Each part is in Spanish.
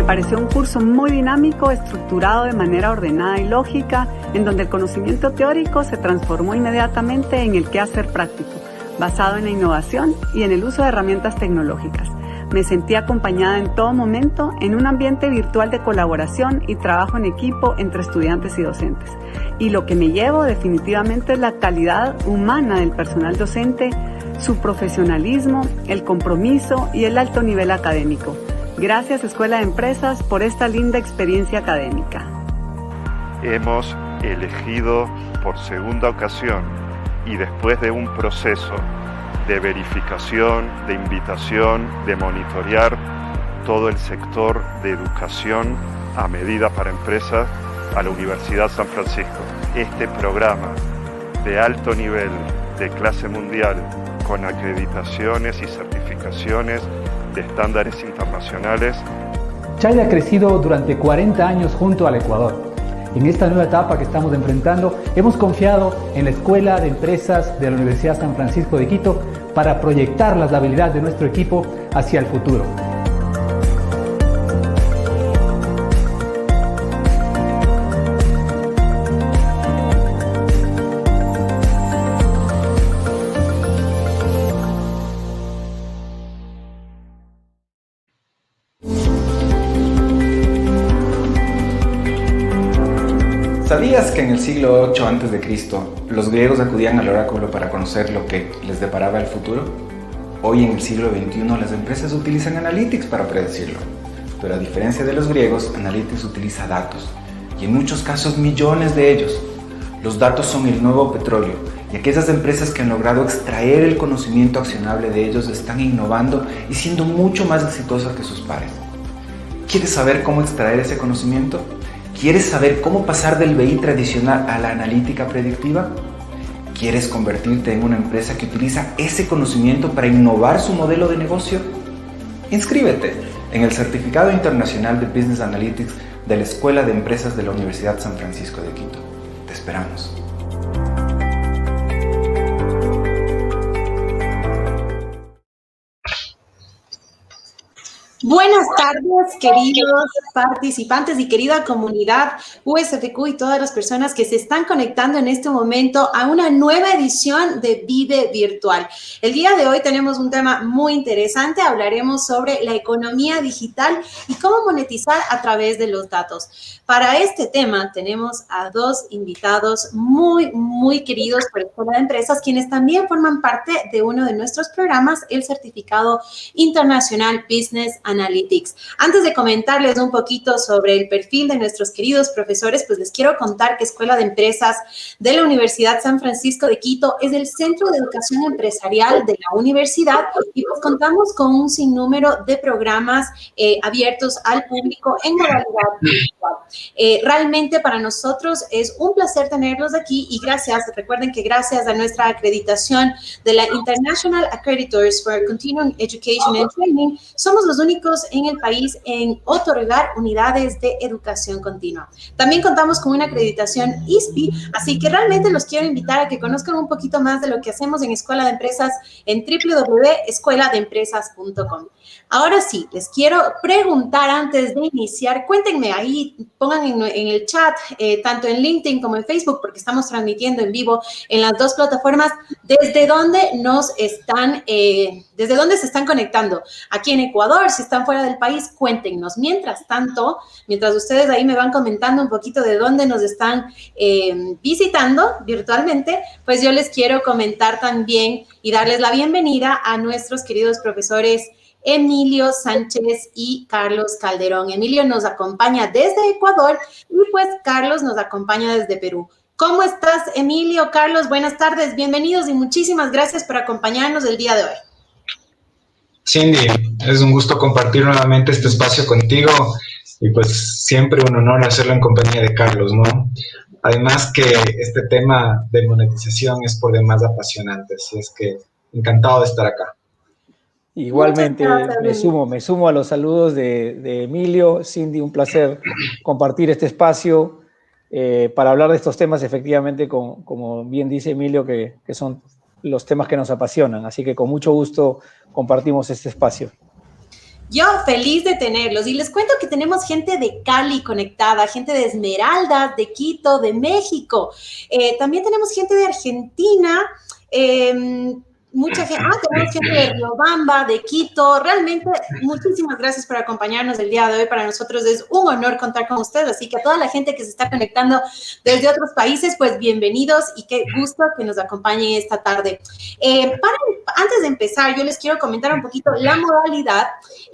pareció un curso muy dinámico, estructurado de manera ordenada y lógica, en donde el conocimiento teórico se transformó inmediatamente en el quehacer práctico, basado en la innovación y en el uso de herramientas tecnológicas. Me sentí acompañada en todo momento en un ambiente virtual de colaboración y trabajo en equipo entre estudiantes y docentes. Y lo que me llevo definitivamente es la calidad humana del personal docente, su profesionalismo, el compromiso y el alto nivel académico. Gracias, Escuela de Empresas, por esta linda experiencia académica. Hemos elegido por segunda ocasión y después de un proceso de verificación, de invitación, de monitorear todo el sector de educación a medida para empresas a la Universidad San Francisco. Este programa de alto nivel, de clase mundial, con acreditaciones y certificaciones de estándares internacionales. CHAI ha crecido durante 40 años junto al Ecuador. En esta nueva etapa que estamos enfrentando, hemos confiado en la Escuela de Empresas de la Universidad San Francisco de Quito para proyectar las habilidades de nuestro equipo hacia el futuro. ¿Sabías que en el siglo VIII a.C. los griegos acudían al oráculo para conocer lo que les deparaba el futuro? Hoy en el siglo XXI las empresas utilizan Analytics para predecirlo. Pero a diferencia de los griegos, Analytics utiliza datos, y en muchos casos millones de ellos. Los datos son el nuevo petróleo, y aquellas empresas que han logrado extraer el conocimiento accionable de ellos están innovando y siendo mucho más exitosas que sus pares. ¿Quieres saber cómo extraer ese conocimiento? ¿Quieres saber cómo pasar del BI tradicional a la analítica predictiva? ¿Quieres convertirte en una empresa que utiliza ese conocimiento para innovar su modelo de negocio? Inscríbete en el Certificado Internacional de Business Analytics de la Escuela de Empresas de la Universidad San Francisco de Quito. Te esperamos. Buenas tardes, queridos participantes y querida comunidad USFQ y todas las personas que se están conectando en este momento a una nueva edición de Vive Virtual. El día de hoy tenemos un tema muy interesante. Hablaremos sobre la economía digital y cómo monetizar a través de los datos. Para este tema tenemos a dos invitados muy queridos por Escuela de Empresas, quienes también forman parte de uno de nuestros programas, el Certificado Internacional Business Analytics. Antes de comentarles un poquito sobre el perfil de nuestros queridos profesores, pues les quiero contar que Escuela de Empresas de la Universidad San Francisco de Quito es el centro de educación empresarial de la universidad y pues contamos con un sinnúmero de programas abiertos al público en modalidad virtual. Realmente para nosotros es un placer tenerlos aquí y recuerden que gracias a nuestra acreditación de la International Accreditors for Continuing Education and Training, somos los únicos en el país en otorgar unidades de educación continua. También contamos con una acreditación ISPI, así que realmente los quiero invitar a que conozcan un poquito más de lo que hacemos en Escuela de Empresas en www.escueladeempresas.com. Ahora sí, les quiero preguntar antes de iniciar, cuéntenme ahí, pongan en el chat, tanto en LinkedIn como en Facebook, porque estamos transmitiendo en vivo en las dos plataformas, desde dónde se están conectando. Aquí en Ecuador, si están fuera del país, cuéntenos. Mientras tanto, mientras ustedes ahí me van comentando un poquito de dónde nos están visitando virtualmente, pues yo les quiero comentar también y darles la bienvenida a nuestros queridos profesores Emilio Sánchez y Carlos Calderón. Emilio nos acompaña desde Ecuador y pues Carlos nos acompaña desde Perú. ¿Cómo estás, Emilio? Carlos, buenas tardes, bienvenidos y muchísimas gracias por acompañarnos el día de hoy. Cindy, es un gusto compartir nuevamente este espacio contigo y pues siempre un honor hacerlo en compañía de Carlos, ¿no? Además que este tema de monetización es por demás apasionante, así es que encantado de estar acá. Igualmente me sumo a los saludos de Emilio. Cindy, un placer compartir este espacio para hablar de estos temas, efectivamente, como bien dice Emilio, que son los temas que nos apasionan. Así que con mucho gusto compartimos este espacio. Yo feliz de tenerlos y les cuento que tenemos gente de Cali conectada, gente de Esmeraldas, de Quito, de México. También tenemos gente de Argentina, mucha gente, tenemos gente de Riobamba, de Quito. Realmente, muchísimas gracias por acompañarnos el día de hoy. Para nosotros es un honor contar con ustedes, así que a toda la gente que se está conectando desde otros países, pues bienvenidos y qué gusto que nos acompañen esta tarde. Antes de empezar, yo les quiero comentar un poquito la modalidad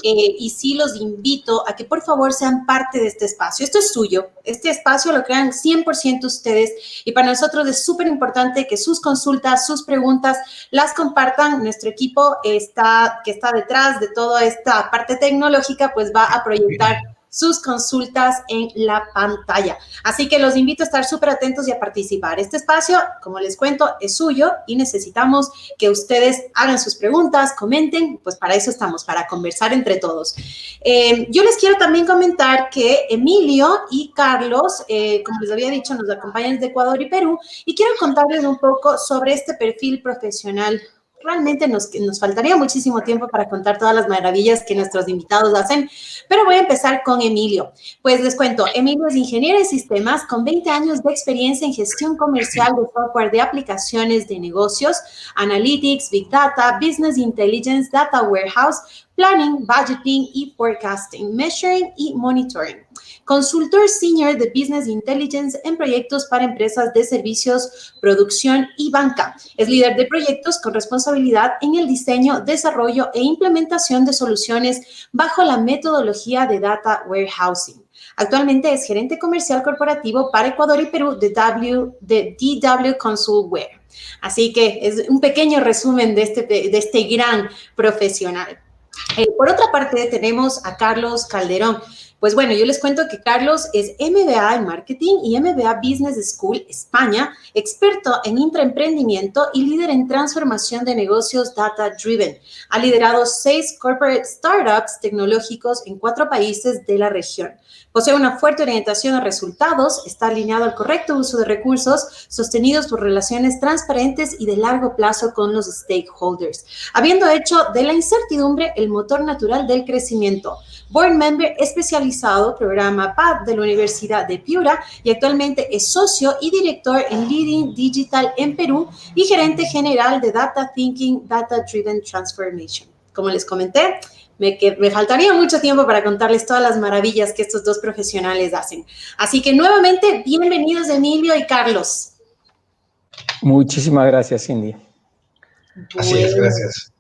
y sí los invito a que por favor sean parte de este espacio. Esto es suyo, este espacio lo crean 100% ustedes y para nosotros es súper importante que sus consultas, sus preguntas las compartan. Nuestro equipo que está detrás de toda esta parte tecnológica pues va a proyectar sus consultas en la pantalla. Así que los invito a estar súper atentos y a participar. Este espacio, como les cuento, es suyo y necesitamos que ustedes hagan sus preguntas, comenten, pues para eso estamos, para conversar entre todos. Yo les quiero también comentar que Emilio y Carlos, como les había dicho, nos acompañan desde Ecuador y Perú y quiero contarles un poco sobre este perfil profesional. Realmente nos faltaría muchísimo tiempo para contar todas las maravillas que nuestros invitados hacen, pero voy a empezar con Emilio. Pues les cuento, Emilio es ingeniero de sistemas con 20 años de experiencia en gestión comercial de software de aplicaciones de negocios, analytics, big data, business intelligence, data warehouse, planning, budgeting y forecasting, measuring y monitoring. Consultor senior de Business Intelligence en proyectos para empresas de servicios, producción y banca. Es líder de proyectos con responsabilidad en el diseño, desarrollo e implementación de soluciones bajo la metodología de Data Warehousing. Actualmente es gerente comercial corporativo para Ecuador y Perú de DW Consulware. Así que es un pequeño resumen de este gran profesional. Por otra parte, tenemos a Carlos Calderón. Pues bueno, yo les cuento que Carlos es MBA en Marketing y MBA Business School España, experto en intraemprendimiento y líder en transformación de negocios data-driven. Ha liderado 6 corporate startups tecnológicos en 4 países de la región. Posee una fuerte orientación a resultados, está alineado al correcto uso de recursos, sostenidos por relaciones transparentes y de largo plazo con los stakeholders, habiendo hecho de la incertidumbre el motor natural del crecimiento. Board member especializado, programa PAD de la Universidad de Piura y actualmente es socio y director en Leading Digital en Perú y gerente general de Data Thinking, Data Driven Transformation. Como les comenté, me faltaría mucho tiempo para contarles todas las maravillas que estos dos profesionales hacen. Así que nuevamente, bienvenidos Emilio y Carlos. Muchísimas gracias, Cindy. Así es, gracias.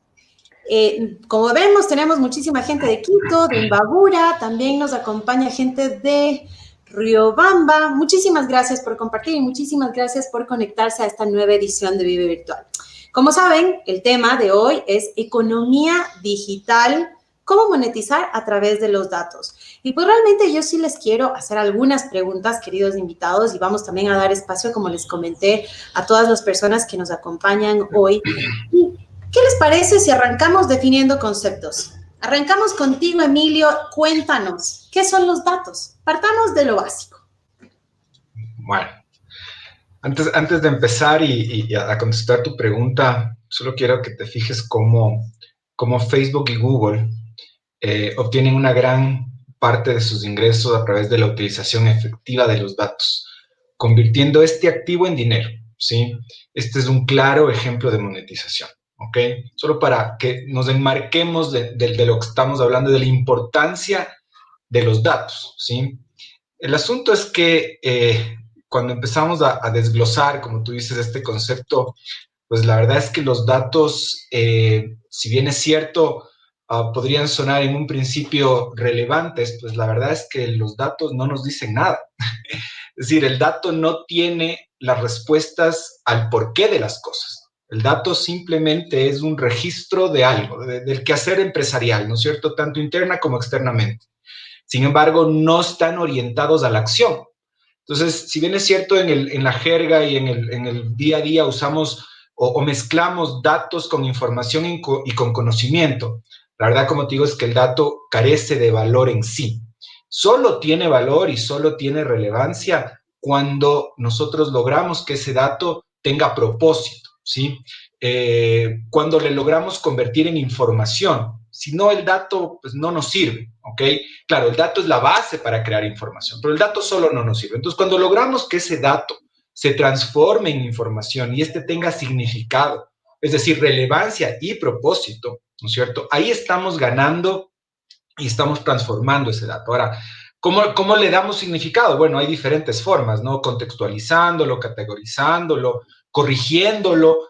Como vemos, tenemos muchísima gente de Quito, de Imbabura, también nos acompaña gente de Riobamba. Muchísimas gracias por compartir y muchísimas gracias por conectarse a esta nueva edición de Vive Virtual. Como saben, el tema de hoy es economía digital, cómo monetizar a través de los datos. Y pues realmente yo sí les quiero hacer algunas preguntas, queridos invitados, y vamos también a dar espacio, como les comenté, a todas las personas que nos acompañan hoy. ¿Qué les parece si arrancamos definiendo conceptos? Arrancamos contigo, Emilio. Cuéntanos, ¿qué son los datos? Partamos de lo básico. Bueno, antes de empezar y a contestar tu pregunta, solo quiero que te fijes cómo Facebook y Google obtienen una gran parte de sus ingresos a través de la utilización efectiva de los datos, convirtiendo este activo en dinero, ¿sí? Este es un claro ejemplo de monetización. ¿Ok? Solo para que nos enmarquemos de lo que estamos hablando, de la importancia de los datos, ¿sí? El asunto es que cuando empezamos a desglosar, como tú dices, este concepto, pues la verdad es que los datos, si bien es cierto, podrían sonar en un principio relevantes, pues la verdad es que los datos no nos dicen nada. Es decir, el dato no tiene las respuestas al porqué de las cosas. El dato simplemente es un registro de algo, del quehacer empresarial, ¿no es cierto? Tanto interna como externamente. Sin embargo, no están orientados a la acción. Entonces, si bien es cierto en la jerga y en el día a día usamos o mezclamos datos con información y con conocimiento, la verdad, como te digo, es que el dato carece de valor en sí. Solo tiene valor y solo tiene relevancia cuando nosotros logramos que ese dato tenga propósito, ¿sí? Cuando le logramos convertir en información, Si no, el dato pues, no nos sirve, ¿ok? Claro, el dato es la base para crear información, pero el dato solo no nos sirve. Entonces, cuando logramos que ese dato se transforme en información y este tenga significado, es decir, relevancia y propósito, ¿no es cierto? Ahí estamos ganando y estamos transformando ese dato. Ahora, ¿cómo le damos significado? Bueno, hay diferentes formas, ¿no? Contextualizándolo, categorizándolo, corrigiéndolo.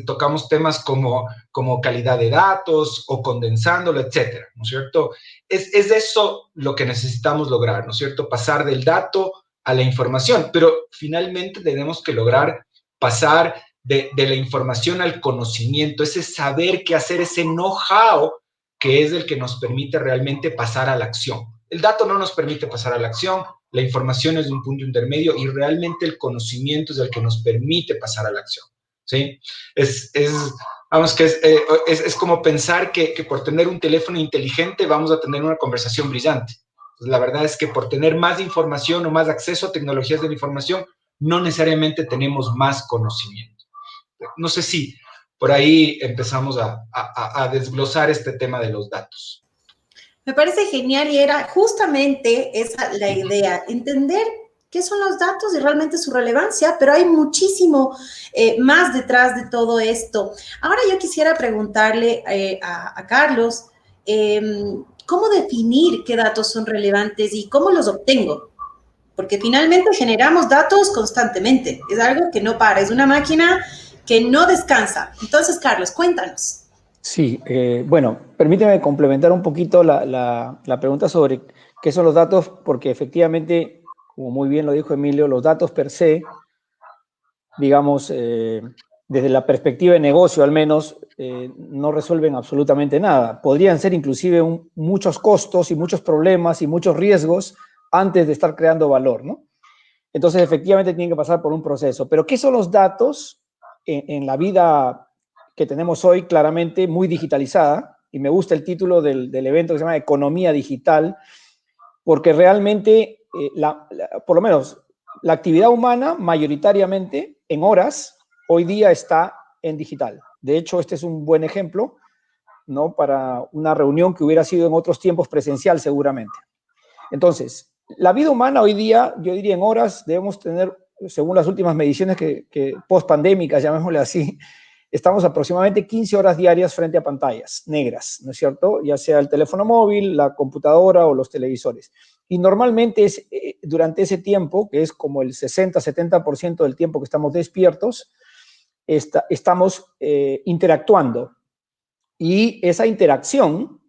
Tocamos temas como calidad de datos o condensándolo, etcétera, ¿no es cierto? Es eso lo que necesitamos lograr, ¿no es cierto? Pasar del dato a la información, pero finalmente tenemos que lograr pasar de la información al conocimiento, ese saber qué hacer, ese know-how que es el que nos permite realmente pasar a la acción. El dato no nos permite pasar a la acción, la información es de un punto intermedio y realmente el conocimiento es el que nos permite pasar a la acción, ¿sí? Es como pensar que por tener un teléfono inteligente vamos a tener una conversación brillante. Pues la verdad es que por tener más información o más acceso a tecnologías de la información, no necesariamente tenemos más conocimiento. No sé si por ahí empezamos a desglosar este tema de los datos. Me parece genial y era justamente esa la idea, entender qué son los datos y realmente su relevancia, pero hay muchísimo más detrás de todo esto. Ahora yo quisiera preguntarle a Carlos, ¿cómo definir qué datos son relevantes y cómo los obtengo? Porque finalmente generamos datos constantemente, es algo que no para, es una máquina que no descansa. Entonces, Carlos, cuéntanos. Sí, bueno, permíteme complementar un poquito la pregunta sobre qué son los datos, porque efectivamente, como muy bien lo dijo Emilio, los datos per se, digamos, desde la perspectiva de negocio al menos, no resuelven absolutamente nada. Podrían ser inclusive muchos costos y muchos problemas y muchos riesgos antes de estar creando valor, ¿no? Entonces, efectivamente, tienen que pasar por un proceso. Pero, ¿qué son los datos en la vida que tenemos hoy, claramente muy digitalizada? Y me gusta el título del evento que se llama Economía Digital, porque realmente, por lo menos, la actividad humana, mayoritariamente, en horas, hoy día está en digital. De hecho, este es un buen ejemplo, ¿no? Para una reunión que hubiera sido en otros tiempos presencial, seguramente. Entonces, la vida humana hoy día, yo diría en horas, debemos tener, según las últimas mediciones que post-pandémicas, llamémosle así, estamos aproximadamente 15 horas diarias frente a pantallas negras, ¿no es cierto? Ya sea el teléfono móvil, la computadora o los televisores. Y normalmente es durante ese tiempo, que es como el 60-70% del tiempo que estamos despiertos, estamos interactuando. Y esa interacción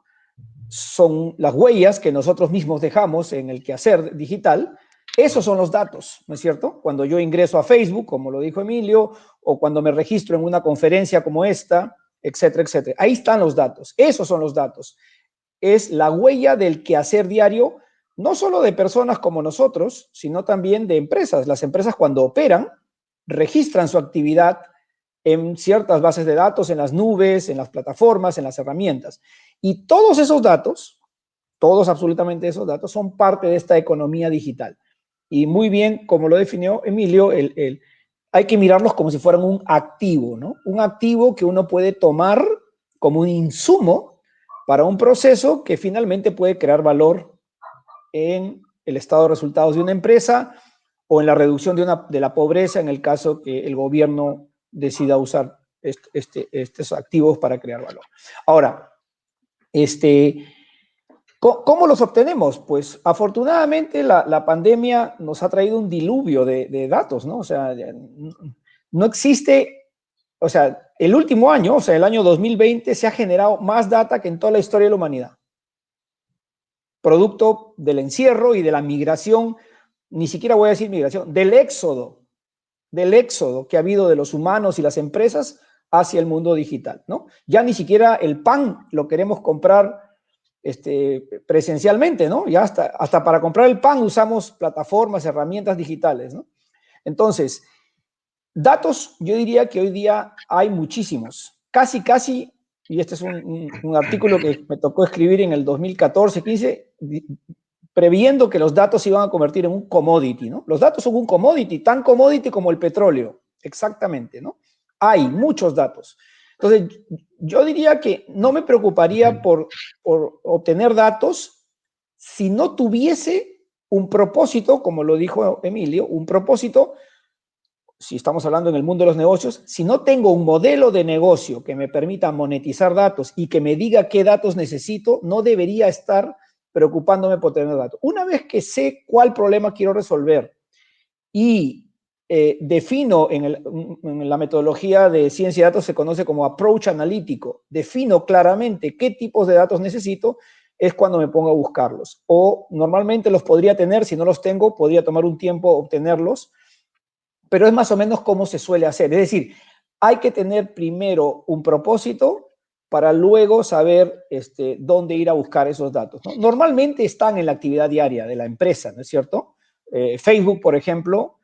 son las huellas que nosotros mismos dejamos en el quehacer digital. Esos son los datos, ¿no es cierto? Cuando yo ingreso a Facebook, como lo dijo Emilio, o cuando me registro en una conferencia como esta, etcétera, etcétera. Ahí están los datos. Esos son los datos. Es la huella del quehacer diario, no solo de personas como nosotros, sino también de empresas. Las empresas, cuando operan, registran su actividad en ciertas bases de datos, en las nubes, en las plataformas, en las herramientas. Y todos esos datos, todos absolutamente esos datos, son parte de esta economía digital. Y muy bien, como lo definió Emilio, hay que mirarlos como si fueran un activo, ¿no? Un activo que uno puede tomar como un insumo para un proceso que finalmente puede crear valor en el estado de resultados de una empresa o en la reducción de la pobreza en el caso que el gobierno decida usar estos activos para crear valor. Ahora, ¿cómo los obtenemos? Pues afortunadamente la pandemia nos ha traído un diluvio de datos, ¿no? O sea, no existe, o sea, el último año, o sea, el año 2020, se ha generado más data que en toda la historia de la humanidad. Producto del encierro y de la migración, ni siquiera voy a decir migración, del éxodo que ha habido de los humanos y las empresas hacia el mundo digital, ¿no? Ya ni siquiera el pan lo queremos comprar presencialmente, ¿no? Ya hasta para comprar el pan usamos plataformas, herramientas digitales, ¿no? Entonces, datos, yo diría que hoy día hay muchísimos, casi, y este es un artículo que me tocó escribir en el 2014-15, previendo que los datos se iban a convertir en un commodity, ¿no? Los datos son un commodity, tan commodity como el petróleo, exactamente, ¿no? Hay muchos datos. Entonces, yo diría que no me preocuparía por obtener datos si no tuviese un propósito, como lo dijo Emilio, un propósito, si estamos hablando en el mundo de los negocios, si no tengo un modelo de negocio que me permita monetizar datos y que me diga qué datos necesito, no debería estar preocupándome por tener datos. Una vez que sé cuál problema quiero resolver y defino en la metodología de ciencia de datos se conoce como approach analítico, defino claramente qué tipos de datos necesito, es cuando me pongo a buscarlos. O normalmente los podría tener, si no los tengo, podría tomar un tiempo obtenerlos, pero es más o menos como se suele hacer. Es decir, hay que tener primero un propósito para luego saber dónde ir a buscar esos datos, ¿no? Normalmente están en la actividad diaria de la empresa, ¿no es cierto? Facebook, por ejemplo,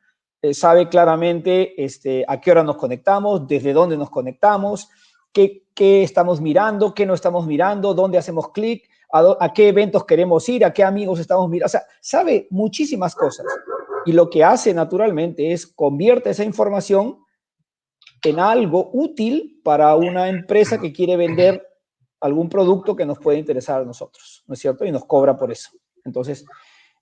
sabe claramente a qué hora nos conectamos, desde dónde nos conectamos, qué estamos mirando, qué no estamos mirando, dónde hacemos clic, a qué eventos queremos ir, a qué amigos estamos mirando. O sea, sabe muchísimas cosas. Y lo que hace naturalmente es convierte esa información en algo útil para una empresa que quiere vender algún producto que nos puede interesar a nosotros, ¿no es cierto? Y nos cobra por eso. Entonces,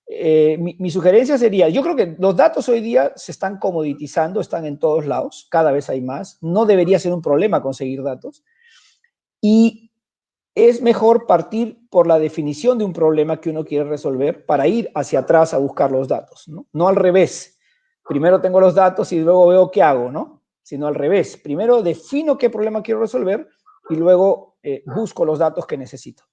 mi sugerencia sería, yo creo que los datos hoy día se están comoditizando, están en todos lados, cada vez hay más, no debería ser un problema conseguir datos, y es mejor partir por la definición de un problema que uno quiere resolver para ir hacia atrás a buscar los datos, ¿no? No al revés, primero tengo los datos y luego veo qué hago, ¿no? Sino al revés, primero defino qué problema quiero resolver y luego busco los datos que necesito.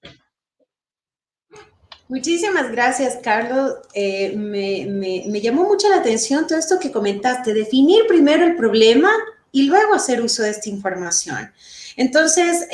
Muchísimas gracias, Carlos. Me llamó mucho la atención todo esto que comentaste, definir primero el problema y luego hacer uso de esta información. Entonces,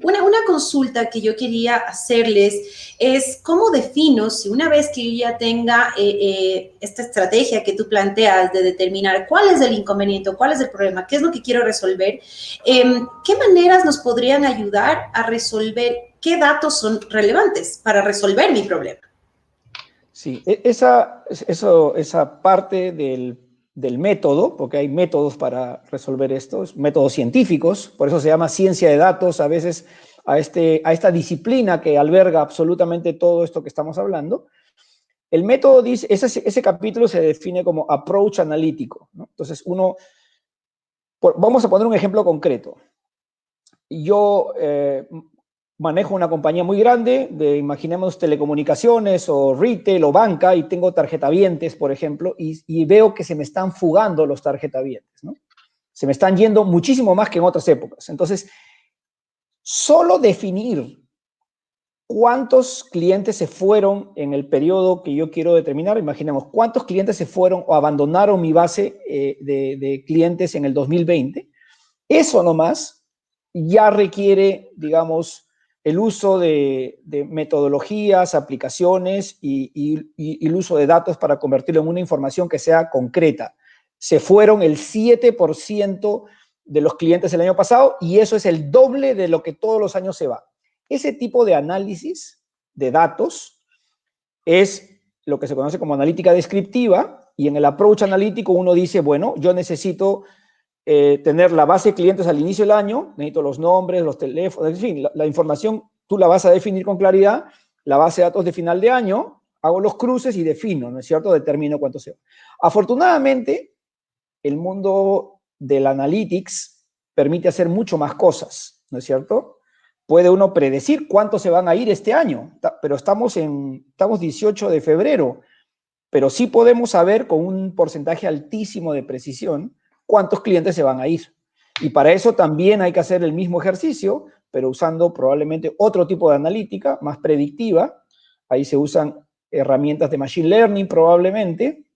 una consulta que yo quería hacerles es cómo defino, si una vez que yo ya tenga esta estrategia que tú planteas de determinar cuál es el inconveniente, cuál es el problema, qué es lo que quiero resolver, qué maneras nos podrían ayudar a resolver, qué datos son relevantes para resolver mi problema. Sí, esa parte del método, porque hay métodos para resolver esto, métodos científicos, por eso se llama ciencia de datos, a veces a esta disciplina que alberga absolutamente todo esto que estamos hablando. El método dice, ese capítulo se define como approach analítico, ¿no? Entonces vamos a poner un ejemplo concreto. Yo manejo una compañía muy grande, imaginemos telecomunicaciones o retail o banca, y tengo tarjetavientes, por ejemplo, y veo que se me están fugando los tarjetavientes, ¿no? Se me están yendo muchísimo más que en otras épocas. Entonces, solo definir cuántos clientes se fueron en el periodo que yo quiero determinar, imaginemos cuántos clientes se fueron o abandonaron mi base de clientes en el 2020, eso nomás ya requiere, digamos, el uso de metodologías, aplicaciones y el uso de datos para convertirlo en una información que sea concreta. Se fueron el 7% de los clientes el año pasado y eso es el doble de lo que todos los años se va. Ese tipo de análisis de datos es lo que se conoce como analítica descriptiva, y en el approach analítico uno dice, bueno, yo necesito tener la base de clientes al inicio del año, necesito los nombres, los teléfonos, en fin, la información tú la vas a definir con claridad, la base de datos de final de año, hago los cruces y defino, ¿no es cierto? Determino cuánto sea. Afortunadamente, el mundo del analytics permite hacer mucho más cosas, ¿no es cierto? Puede uno predecir cuántos se van a ir este año, pero estamos 18 de febrero, pero sí podemos saber con un porcentaje altísimo de precisión cuántos clientes se van a ir. Y para eso también hay que hacer el mismo ejercicio, pero usando probablemente otro tipo de analítica, más predictiva. Ahí se usan herramientas de machine learning probablemente,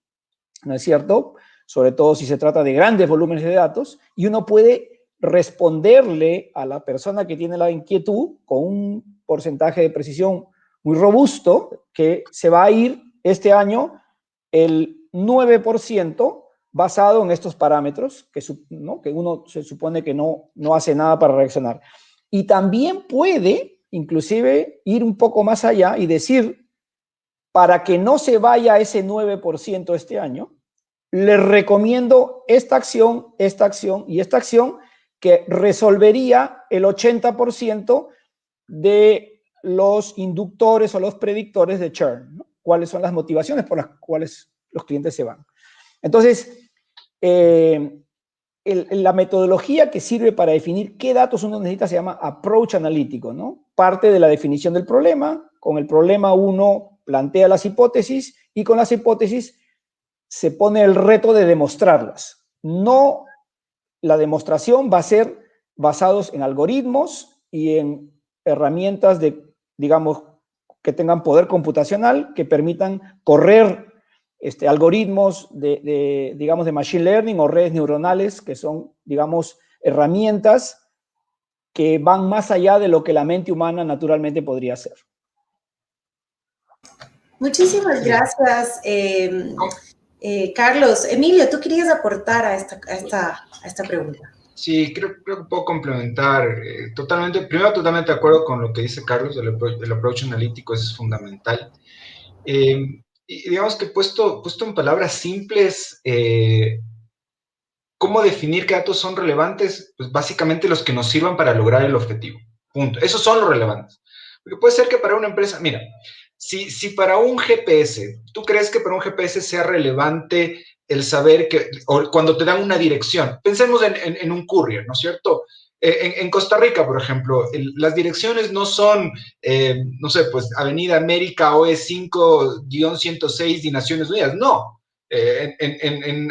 ¿no es cierto? Sobre todo si se trata de grandes volúmenes de datos, y uno puede responderle a la persona que tiene la inquietud con un porcentaje de precisión muy robusto, que se va a ir este año el 9%, basado en estos parámetros, ¿no? Que uno se supone que no hace nada para reaccionar. Y también puede, inclusive, ir un poco más allá y decir, para que no se vaya ese 9% este año, le recomiendo esta acción y esta acción, que resolvería el 80% de los inductores o los predictores de churn, ¿no? ¿Cuáles son las motivaciones por las cuales los clientes se van? Entonces, la metodología que sirve para definir qué datos uno necesita se llama approach analítico, ¿no? Parte de la definición del problema. Con el problema uno plantea las hipótesis y con las hipótesis se pone el reto de demostrarlas. No, la demostración va a ser basados en algoritmos y en herramientas digamos, que tengan poder computacional, que permitan correr algoritmos digamos, de machine learning o redes neuronales, que son, digamos, herramientas que van más allá de lo que la mente humana naturalmente podría hacer. Muchísimas gracias, Carlos. Emilio, ¿tú querías aportar a esta pregunta? Sí, creo que puedo complementar totalmente. Primero, totalmente de acuerdo con lo que dice Carlos, el approach analítico es fundamental. Y digamos que puesto en palabras simples, ¿cómo definir qué datos son relevantes? Pues básicamente los que nos sirvan para lograr el objetivo. Punto. Esos son los relevantes. Porque puede ser que para una empresa, mira, si para un GPS, ¿tú crees que para un GPS sea relevante el saber o cuando te dan una dirección? Pensemos en un courier, ¿no es cierto? En Costa Rica, por ejemplo, las direcciones no son, no sé, pues Avenida América OE 5-106 de Naciones Unidas, no.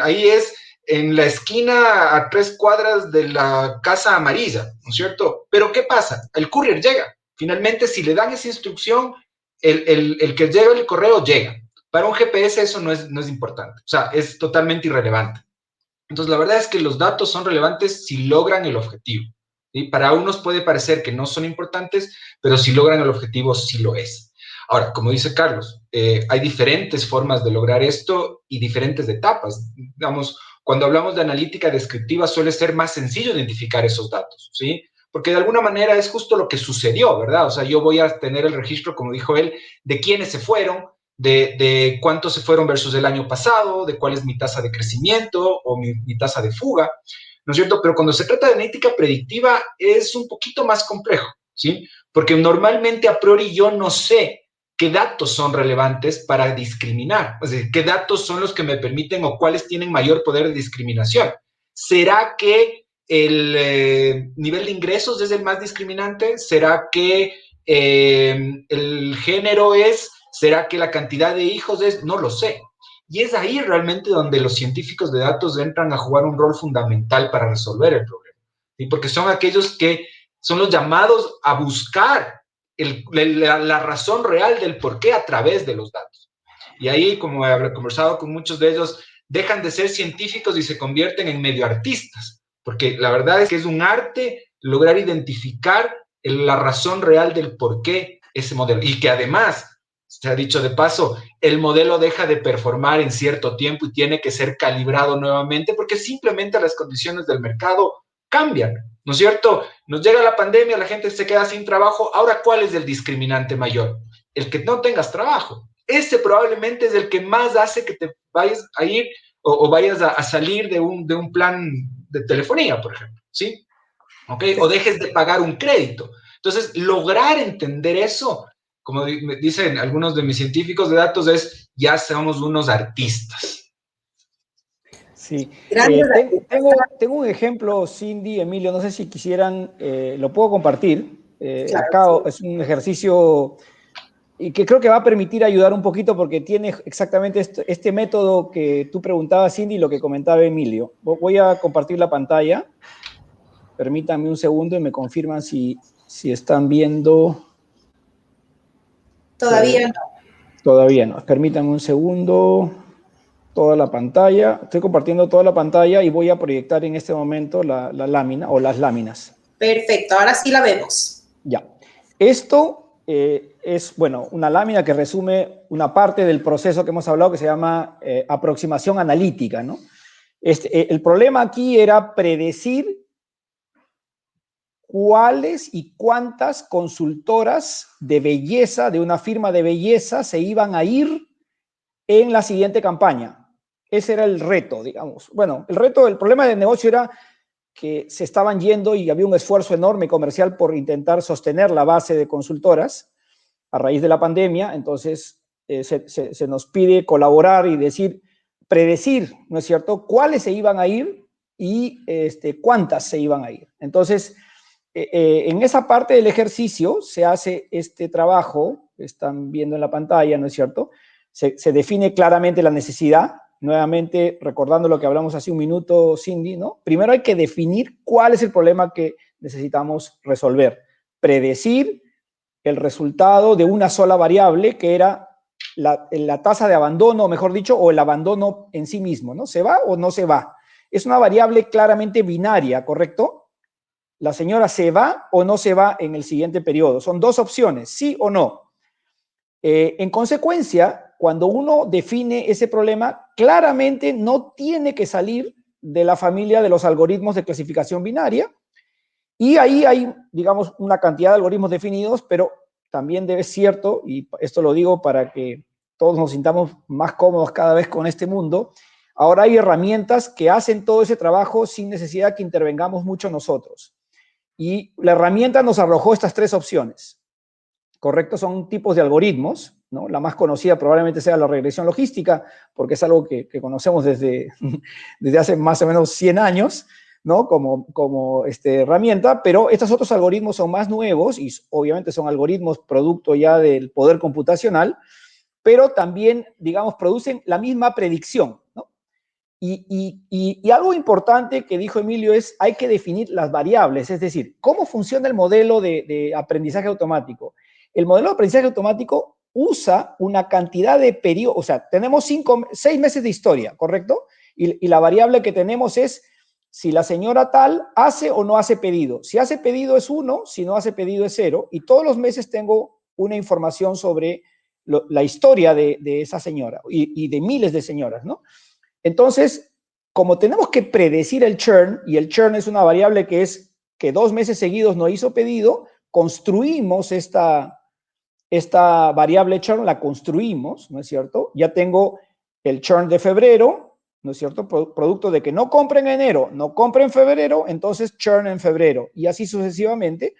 Ahí es en la esquina a 3 cuadras de la Casa Amarilla, ¿no es cierto? Pero ¿qué pasa? El courier llega. Finalmente, si le dan esa instrucción, el que lleva el correo llega. Para un GPS eso no es importante, o sea, es totalmente irrelevante. Entonces, la verdad es que los datos son relevantes si logran el objetivo. ¿Sí? Para unos puede parecer que no son importantes, pero si logran el objetivo, sí lo es. Ahora, como dice Carlos, hay diferentes formas de lograr esto y diferentes etapas. Digamos, cuando hablamos de analítica descriptiva suele ser más sencillo identificar esos datos, ¿sí? Porque de alguna manera es justo lo que sucedió, ¿verdad? O sea, yo voy a tener el registro, como dijo él, de quiénes se fueron, de cuántos se fueron versus el año pasado, de cuál es mi tasa de crecimiento o mi tasa de fuga, ¿no es cierto? Pero cuando se trata de analítica predictiva es un poquito más complejo, ¿sí? Porque normalmente a priori yo no sé qué datos son relevantes para discriminar, es decir, qué datos son los que me permiten o cuáles tienen mayor poder de discriminación. ¿Será que el nivel de ingresos es el más discriminante? ¿Será que el género es? ¿Será que la cantidad de hijos es? No lo sé. Y es ahí realmente donde los científicos de datos entran a jugar un rol fundamental para resolver el problema. ¿Sí? Porque son aquellos que son los llamados a buscar la razón real del por qué a través de los datos. Y ahí, como he conversado con muchos de ellos, dejan de ser científicos y se convierten en medio artistas. Porque la verdad es que es un arte lograr identificar la razón real del por qué ese modelo. Y que además, se ha dicho de paso, el modelo deja de performar en cierto tiempo y tiene que ser calibrado nuevamente porque simplemente las condiciones del mercado cambian, ¿no es cierto? Nos llega la pandemia, la gente se queda sin trabajo. Ahora, ¿cuál es el discriminante mayor? El que no tengas trabajo. Ese probablemente es el que más hace que te vayas a ir o vayas a salir de un plan de telefonía, por ejemplo, ¿sí? ¿Okay? O dejes de pagar un crédito. Entonces, lograr entender eso, como dicen algunos de mis científicos de datos, es ya somos unos artistas. Sí, tengo un ejemplo, Cindy, Emilio, no sé si quisieran, lo puedo compartir. Claro, acá sí. Es un ejercicio y que creo que va a permitir ayudar un poquito porque tiene exactamente este método que tú preguntabas, Cindy, y lo que comentaba Emilio. Voy a compartir la pantalla. Permítanme un segundo y me confirman si están viendo. Todavía no. Todavía no. Permítanme un segundo. Toda la pantalla. Estoy compartiendo toda la pantalla y voy a proyectar en este momento la lámina o las láminas. Perfecto, ahora sí la vemos. Ya. Esto es, bueno, una lámina que resume una parte del proceso que hemos hablado que se llama aproximación analítica, ¿no? El problema aquí era predecir cuáles y cuántas consultoras de belleza, de una firma de belleza, se iban a ir en la siguiente campaña. Ese era el reto, digamos. Bueno, el problema del negocio era que se estaban yendo y había un esfuerzo enorme comercial por intentar sostener la base de consultoras a raíz de la pandemia. Entonces se nos pide colaborar y predecir, ¿no es cierto?, cuáles se iban a ir y cuántas se iban a ir. Entonces, en esa parte del ejercicio se hace este trabajo, que están viendo en la pantalla, ¿no es cierto? Se define claramente la necesidad, nuevamente recordando lo que hablamos hace un minuto, Cindy, ¿no? Primero hay que definir cuál es el problema que necesitamos resolver, predecir el resultado de una sola variable, que era la tasa de abandono, mejor dicho, o el abandono en sí mismo, ¿no? ¿Se va o no se va? Es una variable claramente binaria, ¿correcto? La señora se va o no se va en el siguiente periodo. Son dos opciones, sí o no. En consecuencia, cuando uno define ese problema, claramente no tiene que salir de la familia de los algoritmos de clasificación binaria, y ahí hay, digamos, una cantidad de algoritmos definidos, pero también debe ser cierto, y esto lo digo para que todos nos sintamos más cómodos cada vez con este mundo, ahora hay herramientas que hacen todo ese trabajo sin necesidad que intervengamos mucho nosotros. Y la herramienta nos arrojó estas tres opciones, ¿correcto? Son tipos de algoritmos, ¿no? La más conocida probablemente sea la regresión logística, porque es algo que conocemos desde hace más o menos 100 años, ¿no? Como herramienta, pero estos otros algoritmos son más nuevos y obviamente son algoritmos producto ya del poder computacional, pero también, digamos, producen la misma predicción, ¿no? Y algo importante que dijo Emilio es, hay que definir las variables, es decir, ¿cómo funciona el modelo de aprendizaje automático? El modelo de aprendizaje automático usa una cantidad de periodos, o sea, tenemos 6 meses de historia, ¿correcto? Y la variable que tenemos es si la señora tal hace o no hace pedido. Si hace pedido es 1, si no hace pedido es 0, y todos los meses tengo una información sobre la historia de esa señora y de miles de señoras, ¿no? Entonces, como tenemos que predecir el churn, y el churn es una variable que es que 2 meses seguidos no hizo pedido, construimos esta variable churn, la construimos, ¿no es cierto? Ya tengo el churn de febrero, ¿no es cierto? Producto de que no compre en enero, no compre en febrero, entonces churn en febrero, y así sucesivamente.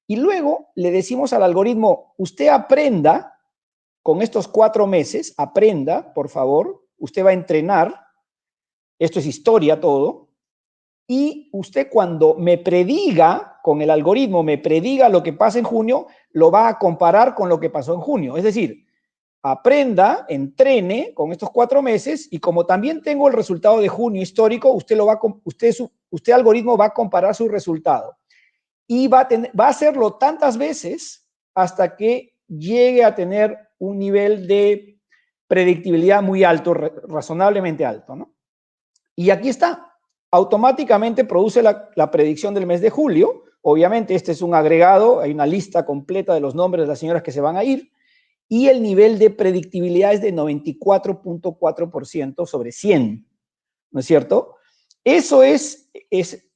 Y luego le decimos al algoritmo, usted aprenda con estos 4 meses, aprenda, por favor, usted va a entrenar, esto es historia todo, y usted cuando me prediga, con el algoritmo me prediga lo que pasa en junio, lo va a comparar con lo que pasó en junio. Es decir, aprenda, entrene con estos 4 meses, y como también tengo el resultado de junio histórico, usted algoritmo va a comparar su resultado. Y va a hacerlo tantas veces hasta que llegue a tener un nivel de predictibilidad muy alto, razonablemente alto, ¿no? Y aquí está, automáticamente produce la predicción del mes de julio. Obviamente este es un agregado, hay una lista completa de los nombres de las señoras que se van a ir, y el nivel de predictibilidad es de 94.4% sobre 100, ¿no es cierto? Eso es,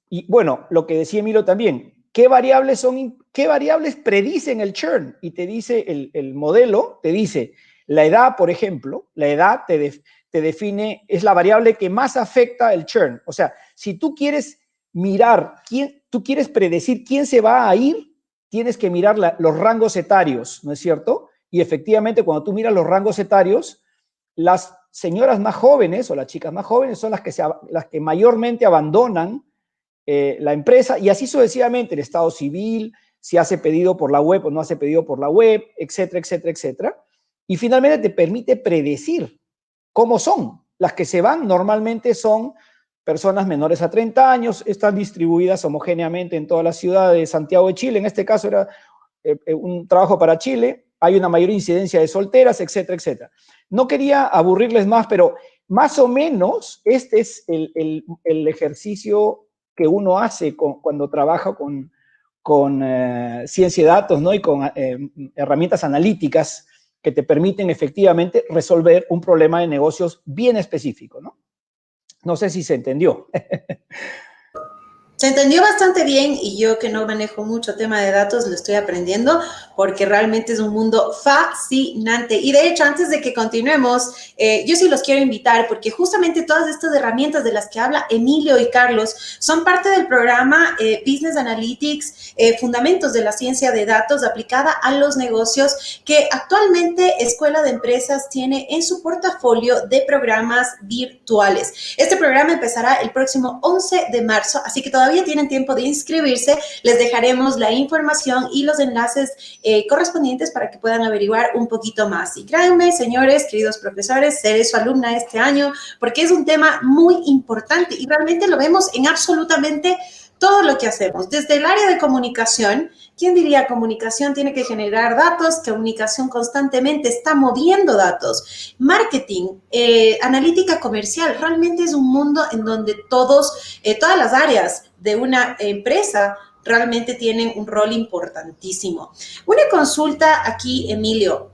y bueno, lo que decía Emilio también, ¿qué variables predicen el churn? Y te dice, el modelo te dice, la edad, por ejemplo, la edad te define, es la variable que más afecta el churn. O sea, si tú quieres tú quieres predecir quién se va a ir, tienes que mirar los rangos etarios, ¿no es cierto? Y efectivamente, cuando tú miras los rangos etarios, las señoras más jóvenes o las chicas más jóvenes son las que mayormente abandonan la empresa, y así sucesivamente, el estado civil, si hace pedido por la web o no hace pedido por la web, etcétera, etcétera, etcétera. Y finalmente te permite predecir cómo son. Las que se van normalmente son personas menores a 30 años, están distribuidas homogéneamente en toda la ciudad de Santiago de Chile. En este caso era un trabajo para Chile. Hay una mayor incidencia de solteras, etcétera, etcétera. No quería aburrirles más, pero más o menos este es el ejercicio que uno hace cuando trabaja con ciencia de datos, ¿no? Y con herramientas analíticas que te permiten efectivamente resolver un problema de negocios bien específico, ¿no? No sé si se entendió. Se entendió bastante bien y yo que no manejo mucho tema de datos lo estoy aprendiendo porque realmente es un mundo fascinante. Y de hecho, antes de que continuemos, yo sí los quiero invitar porque justamente todas estas herramientas de las que habla Emilio y Carlos son parte del programa Business Analytics, Fundamentos de la Ciencia de Datos aplicada a los negocios que actualmente Escuela de Empresas tiene en su portafolio de programas virtuales. Este programa empezará el próximo 11 de marzo, así que todavía tienen tiempo de inscribirse. Les dejaremos la información y los enlaces correspondientes para que puedan averiguar un poquito más. Y créanme, señores, queridos profesores, seré su alumna este año porque es un tema muy importante y realmente lo vemos en absolutamente todo lo que hacemos. Desde el área de comunicación, ¿quién diría comunicación tiene que generar datos? Comunicación constantemente está moviendo datos. Marketing, analítica comercial, realmente es un mundo en donde todas las áreas de una empresa realmente tienen un rol importantísimo. Una consulta aquí, Emilio.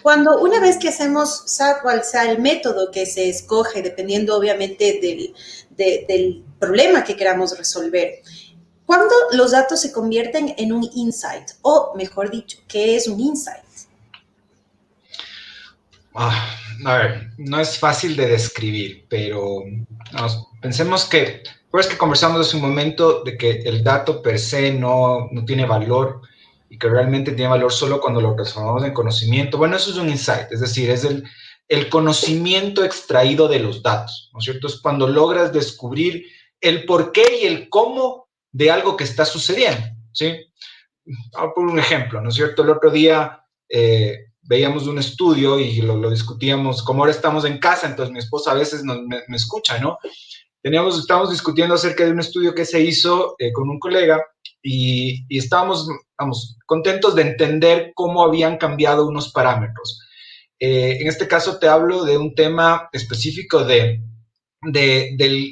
Cuando una vez que hacemos, sea cual sea el método que se escoge, dependiendo obviamente del problema que queramos resolver, ¿cuándo los datos se convierten en un insight? O mejor dicho, ¿qué es un insight? A ver, no es fácil de describir, pero pensemos que, pues que conversamos hace un momento de que el dato per se no tiene valor y que realmente tiene valor solo cuando lo transformamos en conocimiento. Bueno, eso es un insight, es decir, es el conocimiento extraído de los datos, ¿no es cierto? Es cuando logras descubrir el por qué y el cómo de algo que está sucediendo, ¿sí? Por un ejemplo, ¿no es cierto? El otro día veíamos un estudio y lo discutíamos, como ahora estamos en casa, entonces mi esposa a veces me escucha, ¿no? Estábamos discutiendo acerca de un estudio que se hizo con un colega y estábamos, vamos, contentos de entender cómo habían cambiado unos parámetros. En este caso te hablo de un tema específico del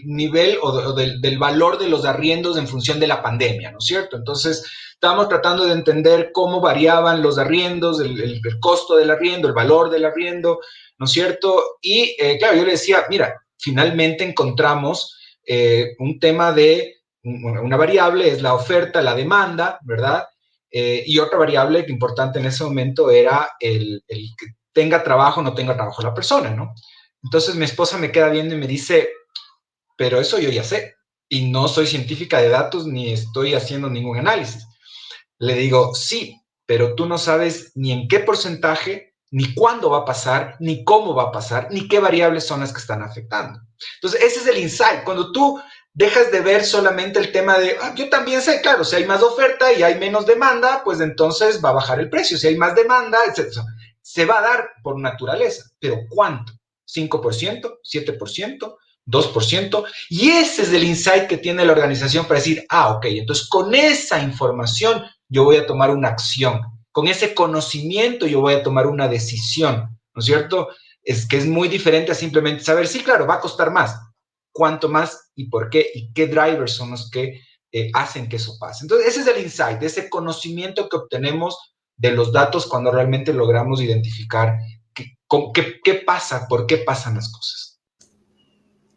nivel o del valor de los arriendos en función de la pandemia, ¿no es cierto? Entonces, estábamos tratando de entender cómo variaban los arriendos, el costo del arriendo, el valor del arriendo, ¿no es cierto? Y claro, yo le decía, mira, finalmente encontramos un tema de una variable, es la oferta, la demanda, ¿verdad? Y otra variable importante en ese momento era el que tenga trabajo o no tenga trabajo la persona, ¿no? Entonces mi esposa me queda viendo y me dice, pero eso yo ya sé, y no soy científica de datos ni estoy haciendo ningún análisis. Le digo, sí, pero tú no sabes ni en qué porcentaje, ni cuándo va a pasar, ni cómo va a pasar, ni qué variables son las que están afectando. Entonces, ese es el insight. Cuando tú dejas de ver solamente el tema de, yo también sé, claro, si hay más oferta y hay menos demanda, pues entonces va a bajar el precio. Si hay más demanda, etc. Se va a dar por naturaleza, pero ¿cuánto? ¿5%? ¿7%? 2%, y ese es el insight que tiene la organización para decir, ok, entonces con esa información yo voy a tomar una acción, con ese conocimiento yo voy a tomar una decisión, ¿no es cierto? Es que es muy diferente a simplemente saber, sí, claro, va a costar más, cuánto más y por qué, y qué drivers son los que hacen que eso pase. Entonces, ese es el insight, ese conocimiento que obtenemos de los datos cuando realmente logramos identificar qué pasa, por qué pasan las cosas.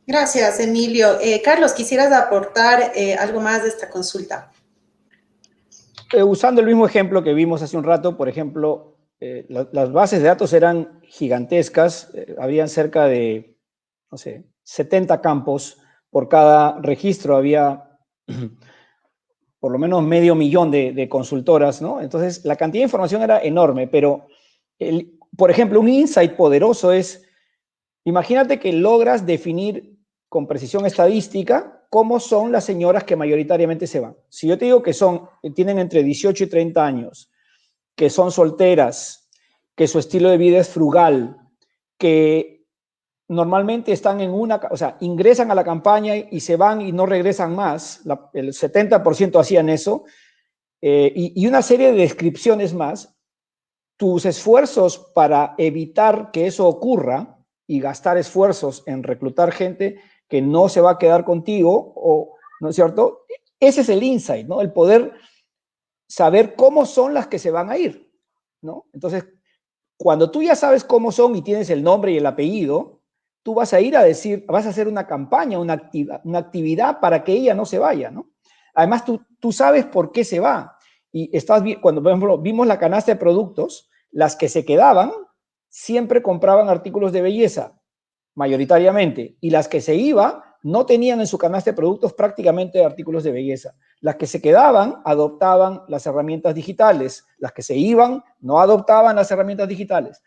Gracias, Emilio. Carlos, ¿quisieras aportar algo más de esta consulta? Usando el mismo ejemplo que vimos hace un rato, por ejemplo, las bases de datos eran gigantescas, habían cerca de, no sé, 70 campos, por cada registro había por lo menos 500,000 de consultoras, ¿no? Entonces, la cantidad de información era enorme, pero, por ejemplo, un insight poderoso es, imagínate que logras definir con precisión estadística cómo son las señoras que mayoritariamente se van. Si yo te digo que tienen entre 18 y 30 años, que son solteras, que su estilo de vida es frugal, que normalmente están o sea, ingresan a la campaña y se van y no regresan más, el 70% hacían eso, y una serie de descripciones más, tus esfuerzos para evitar que eso ocurra y gastar esfuerzos en reclutar gente que no se va a quedar contigo, ¿no es cierto? Ese es el insight, ¿no? El poder saber cómo son las que se van a ir, ¿no? Entonces, cuando tú ya sabes cómo son y tienes el nombre y el apellido, tú vas a ir a decir, vas a hacer una campaña, una actividad para que ella no se vaya, ¿no? Además, tú sabes por qué se va. Y cuando, por ejemplo, vimos la canasta de productos, las que se quedaban siempre compraban artículos de belleza, mayoritariamente, y las que se iban no tenían en su canasta de productos prácticamente artículos de belleza. Las que se quedaban adoptaban las herramientas digitales, las que se iban no adoptaban las herramientas digitales.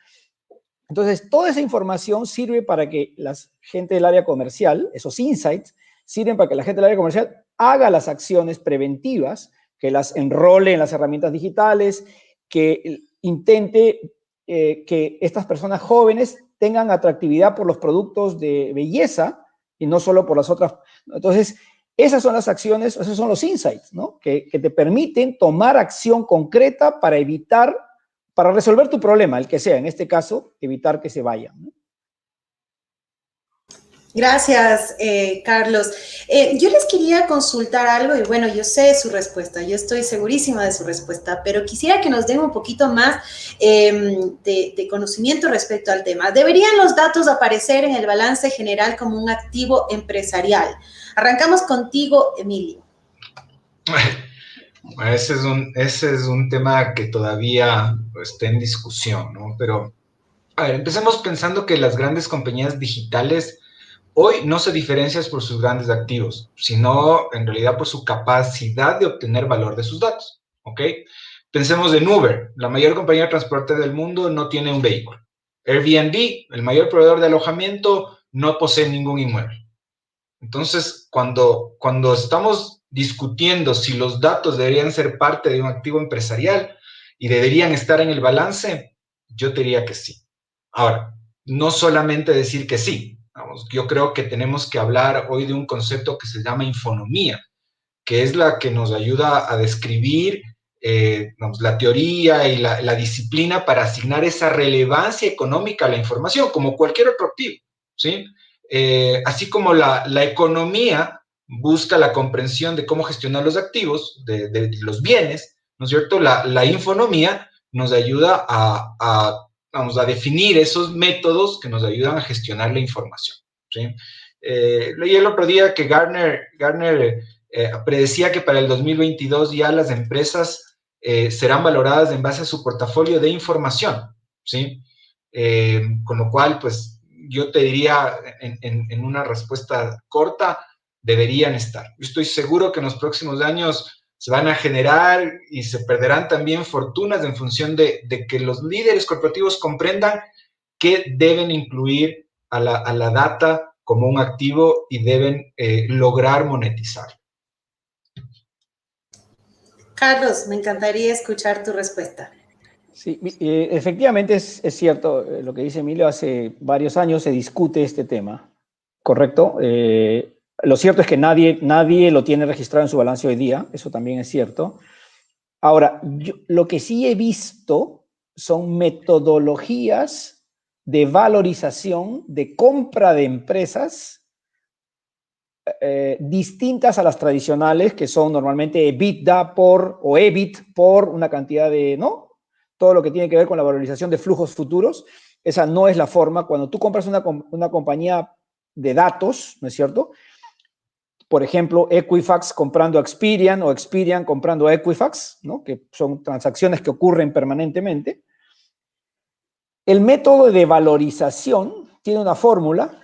Entonces, toda esa información sirve para que la gente del área comercial, esos insights, sirven para que la gente del área comercial haga las acciones preventivas, que las enrole en las herramientas digitales, que intente que estas personas jóvenes tengan atractividad por los productos de belleza y no solo por las otras. Entonces, esas son las acciones, esos son los insights, ¿no? Que te permiten tomar acción concreta para evitar, para resolver tu problema, el que sea, en este caso, evitar que se vayan, ¿no? Gracias, Carlos. Yo les quería consultar algo y bueno, yo sé su respuesta, yo estoy segurísima de su respuesta, pero quisiera que nos den un poquito más de conocimiento respecto al tema. ¿Deberían los datos aparecer en el balance general como un activo empresarial? Arrancamos contigo, Emilio. Ese es un tema que todavía está en discusión, ¿no? Pero, a ver, empecemos pensando que las grandes compañías digitales hoy no se diferencian por sus grandes activos, sino en realidad por su capacidad de obtener valor de sus datos, ¿ok? Pensemos en Uber, la mayor compañía de transporte del mundo, no tiene un vehículo. Airbnb, el mayor proveedor de alojamiento, no posee ningún inmueble. Entonces, cuando estamos discutiendo si los datos deberían ser parte de un activo empresarial y deberían estar en el balance, yo te diría que sí. Ahora, no solamente decir que sí. Vamos, yo creo que tenemos que hablar hoy de un concepto que se llama infonomía, que es la que nos ayuda a describir la teoría y la disciplina para asignar esa relevancia económica a la información, como cualquier otro activo, ¿sí? Así como la economía busca la comprensión de cómo gestionar los activos, de los bienes, ¿no es cierto? La infonomía nos ayuda a definir esos métodos que nos ayudan a gestionar la información, ¿sí? Leí el otro día que Gartner predecía que para el 2022 ya las empresas serán valoradas en base a su portafolio de información, ¿sí? Con lo cual, pues, yo te diría en una respuesta corta, deberían estar. Yo estoy seguro que en los próximos años se van a generar y se perderán también fortunas en función de que los líderes corporativos comprendan que deben incluir a la data como un activo y deben lograr monetizar. Carlos, me encantaría escuchar tu respuesta. Sí, efectivamente es cierto lo que dice Emilio. Hace varios años se discute este tema, ¿correcto? Lo cierto es que nadie lo tiene registrado en su balance hoy día, eso también es cierto. Ahora, lo que sí he visto son metodologías de valorización, de compra de empresas distintas a las tradicionales, que son normalmente EBITDA o EBIT por una cantidad de, ¿no? Todo lo que tiene que ver con la valorización de flujos futuros. Esa no es la forma. Cuando tú compras una compañía de datos, ¿no es cierto? Por ejemplo, Equifax comprando a Experian o Experian comprando a Equifax, ¿no? Que son transacciones que ocurren permanentemente. El método de valorización tiene una fórmula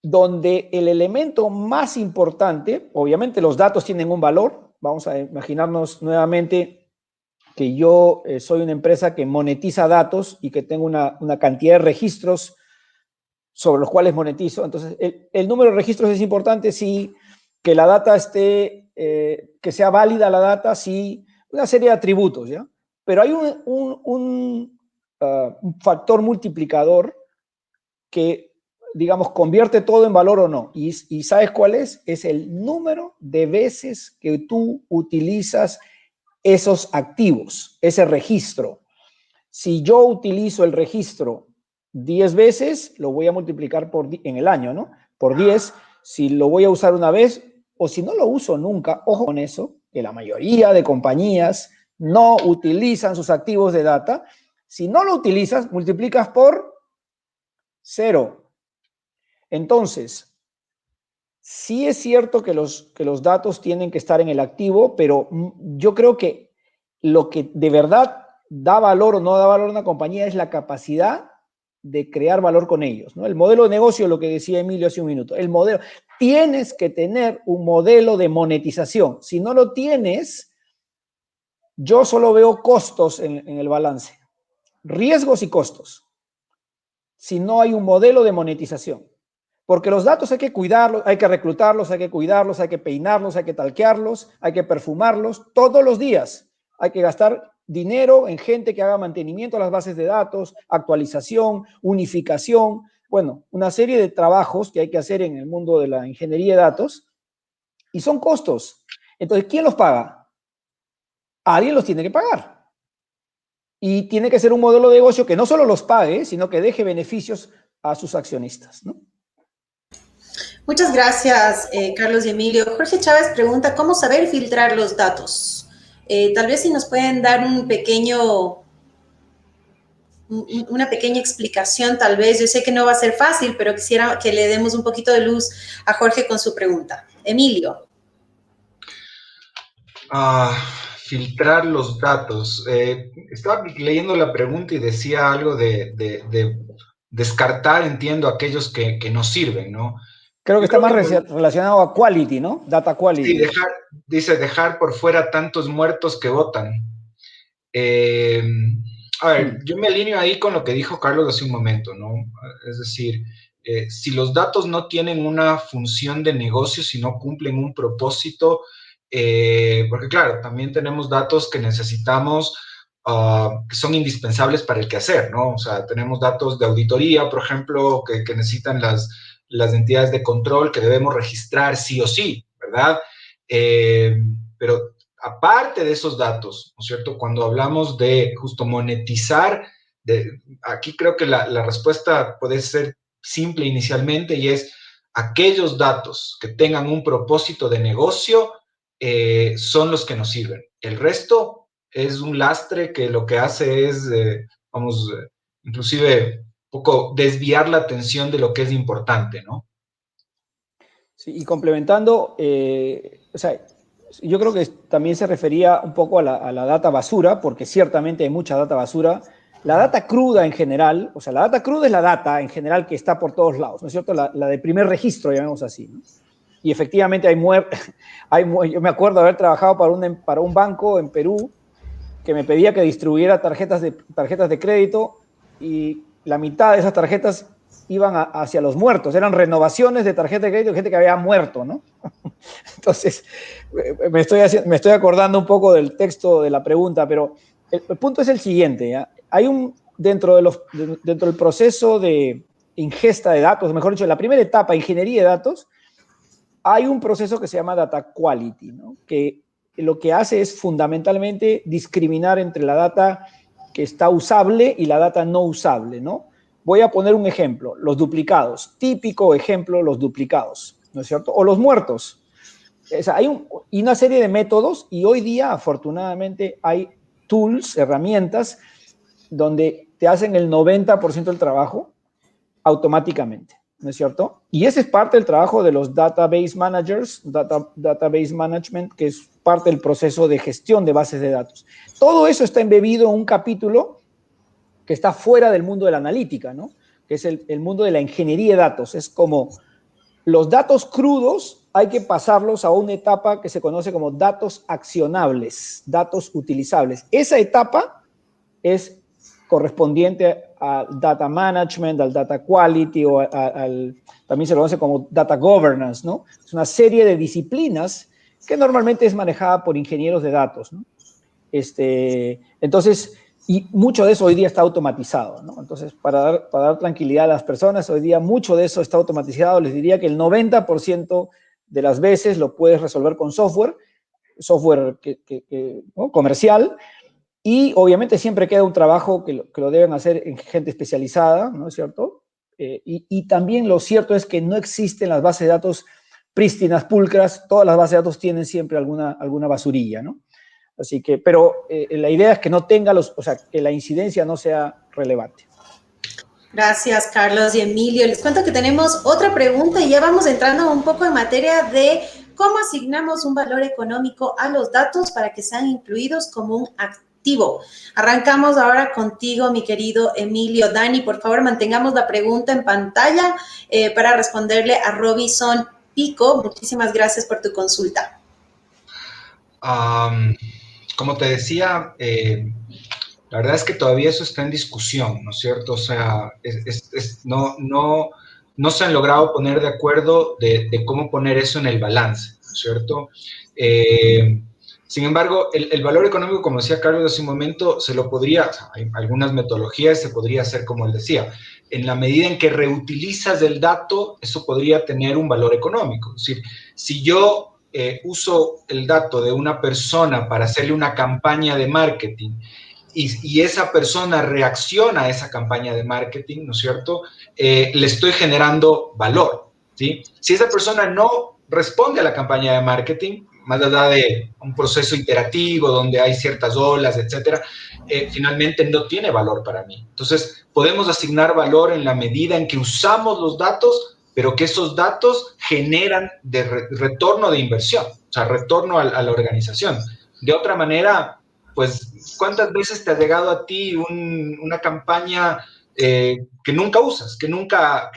donde el elemento más importante, obviamente los datos tienen un valor. Vamos a imaginarnos nuevamente que yo soy una empresa que monetiza datos y que tengo una cantidad de registros sobre los cuales monetizo. Entonces, el número de registros es importante, sí, que la data esté, que sea válida la data, sí, una serie de atributos, ¿ya? Pero hay un factor multiplicador que, digamos, convierte todo en valor o no. ¿Y sabes cuál es? Es el número de veces que tú utilizas esos activos, ese registro. Si yo utilizo el registro 10 veces, lo voy a multiplicar en el año, ¿no? Por 10, si lo voy a usar una vez o si no lo uso nunca, ojo con eso, que la mayoría de compañías no utilizan sus activos de data. Si no lo utilizas, multiplicas por Cero. Entonces, sí es cierto que los datos tienen que estar en el activo, pero yo creo que lo que de verdad da valor o no da valor a una compañía es la capacidad de crear valor con ellos, ¿no? El modelo de negocio, lo que decía Emilio hace un minuto, el modelo, tienes que tener un modelo de monetización. Si no lo tienes, yo solo veo costos en el balance, riesgos y costos, si no hay un modelo de monetización. Porque los datos hay que cuidarlos, hay que reclutarlos, hay que cuidarlos, hay que peinarlos, hay que talquearlos, hay que perfumarlos todos los días. Hay que gastar dinero en gente que haga mantenimiento a las bases de datos, actualización, unificación, bueno, una serie de trabajos que hay que hacer en el mundo de la ingeniería de datos y son costos. Entonces, ¿quién los paga? Alguien los tiene que pagar. Y tiene que ser un modelo de negocio que no solo los pague, sino que deje beneficios a sus accionistas, ¿no? Muchas gracias, Carlos y Emilio. Jorge Chávez pregunta, ¿cómo saber filtrar los datos? Tal vez si nos pueden dar una pequeña explicación, tal vez. Yo sé que no va a ser fácil, pero quisiera que le demos un poquito de luz a Jorge con su pregunta. Emilio. Filtrar los datos. Estaba leyendo la pregunta y decía algo de descartar, entiendo, aquellos que no sirven, ¿no? Creo que está más relacionado a quality, ¿no? Data quality. Sí, dejar por fuera tantos muertos que votan. A ver, yo me alineo ahí con lo que dijo Carlos hace un momento, ¿no? Es decir, si los datos no tienen una función de negocio, si no cumplen un propósito, porque claro, también tenemos datos que necesitamos, que son indispensables para el quehacer, ¿no? O sea, tenemos datos de auditoría, por ejemplo, que necesitan las entidades de control que debemos registrar sí o sí, ¿verdad? Pero aparte de esos datos, ¿no es cierto? Cuando hablamos de justo monetizar, aquí creo que la respuesta puede ser simple inicialmente y es aquellos datos que tengan un propósito de negocio son los que nos sirven. El resto es un lastre que lo que hace es, inclusive un poco desviar la atención de lo que es importante, ¿no? Sí, y complementando, o sea, yo creo que también se refería un poco a la data basura, porque ciertamente hay mucha data basura. La data cruda en general, o sea, la data cruda es la data en general que está por todos lados, ¿no es cierto? La de primer registro, llamemos así, ¿no? Y efectivamente yo me acuerdo de haber trabajado para un banco en Perú que me pedía que distribuyera tarjetas de crédito y la mitad de esas tarjetas iban hacia los muertos, eran renovaciones de tarjeta de crédito de gente que había muerto, ¿no? Entonces, me estoy acordando un poco del texto de la pregunta, pero el punto es el siguiente, ¿ya? Hay dentro del proceso de ingesta de datos, mejor dicho, en la primera etapa, ingeniería de datos, hay un proceso que se llama data quality, ¿no? Que lo que hace es fundamentalmente discriminar entre la data que está usable y la data no usable, ¿no? Voy a poner un ejemplo, los duplicados, típico ejemplo, los duplicados, ¿no es cierto? O los muertos. O sea, hay una serie de métodos y hoy día, afortunadamente, hay tools, herramientas, donde te hacen el 90% del trabajo automáticamente, ¿no es cierto? Y ese es parte del trabajo de los database managers, database management, que es parte del proceso de gestión de bases de datos. Todo eso está embebido en un capítulo que está fuera del mundo de la analítica, ¿no? Que es el mundo de la ingeniería de datos. Es como los datos crudos hay que pasarlos a una etapa que se conoce como datos accionables, datos utilizables. Esa etapa es correspondiente al data management, al data quality, o también se lo conoce como data governance, ¿no? Es una serie de disciplinas que normalmente es manejada por ingenieros de datos, ¿no? Entonces, y mucho de eso hoy día está automatizado, ¿no? Entonces, para dar tranquilidad a las personas, hoy día mucho de eso está automatizado. Les diría que el 90% de las veces lo puedes resolver con software ¿no? comercial. Y obviamente siempre queda un trabajo que lo deben hacer en gente especializada, ¿no es cierto? Y también lo cierto es que no existen las bases de datos prístinas, pulcras. Todas las bases de datos tienen siempre alguna basurilla, ¿no? Así que, pero la idea es que no tenga o sea, que la incidencia no sea relevante. Gracias, Carlos y Emilio. Les cuento que tenemos otra pregunta y ya vamos entrando un poco en materia de cómo asignamos un valor económico a los datos para que sean incluidos como un activo. Arrancamos ahora contigo, mi querido Emilio. Dani, por favor, mantengamos la pregunta en pantalla para responderle a Robinson Pico. Muchísimas gracias por tu consulta. Como te decía, la verdad es que todavía eso está en discusión, ¿no es cierto? O sea, no se han logrado poner de acuerdo de cómo poner eso en el balance, ¿no es cierto? Sin embargo, el valor económico, como decía Carlos hace un momento, se lo podría, o sea, hay algunas metodologías, se podría hacer como él decía. En la medida en que reutilizas el dato, eso podría tener un valor económico. Es decir, si yo uso el dato de una persona para hacerle una campaña de marketing y esa persona reacciona a esa campaña de marketing, ¿no es cierto? Le estoy generando valor, ¿sí? Si esa persona no responde a la campaña de marketing, más allá de un proceso iterativo donde hay ciertas olas, etcétera, finalmente no tiene valor para mí. Entonces, podemos asignar valor en la medida en que usamos los datos, pero que esos datos generan retorno de inversión, o sea, retorno a la organización. De otra manera, pues, ¿cuántas veces te ha llegado a ti una campaña que nunca usas,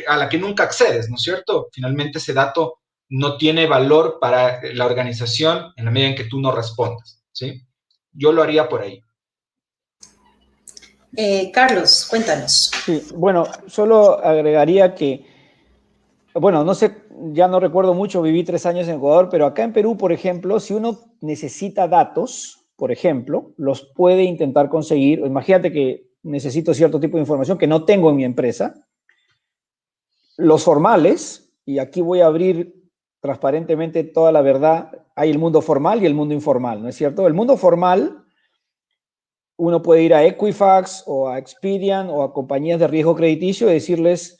a la que nunca accedes, ¿no es cierto? Finalmente ese dato no tiene valor para la organización en la medida en que tú no respondas, ¿sí? Yo lo haría por ahí. Carlos, cuéntanos. Sí, bueno, solo agregaría que, bueno, no sé, ya no recuerdo mucho, viví 3 años en Ecuador, pero acá en Perú, por ejemplo, si uno necesita datos, por ejemplo, los puede intentar conseguir. Imagínate que necesito cierto tipo de información que no tengo en mi empresa. Los formales, y aquí voy a abrir transparentemente toda la verdad, hay el mundo formal y el mundo informal, ¿no es cierto? El mundo formal, uno puede ir a Equifax o a Experian o a compañías de riesgo crediticio y decirles,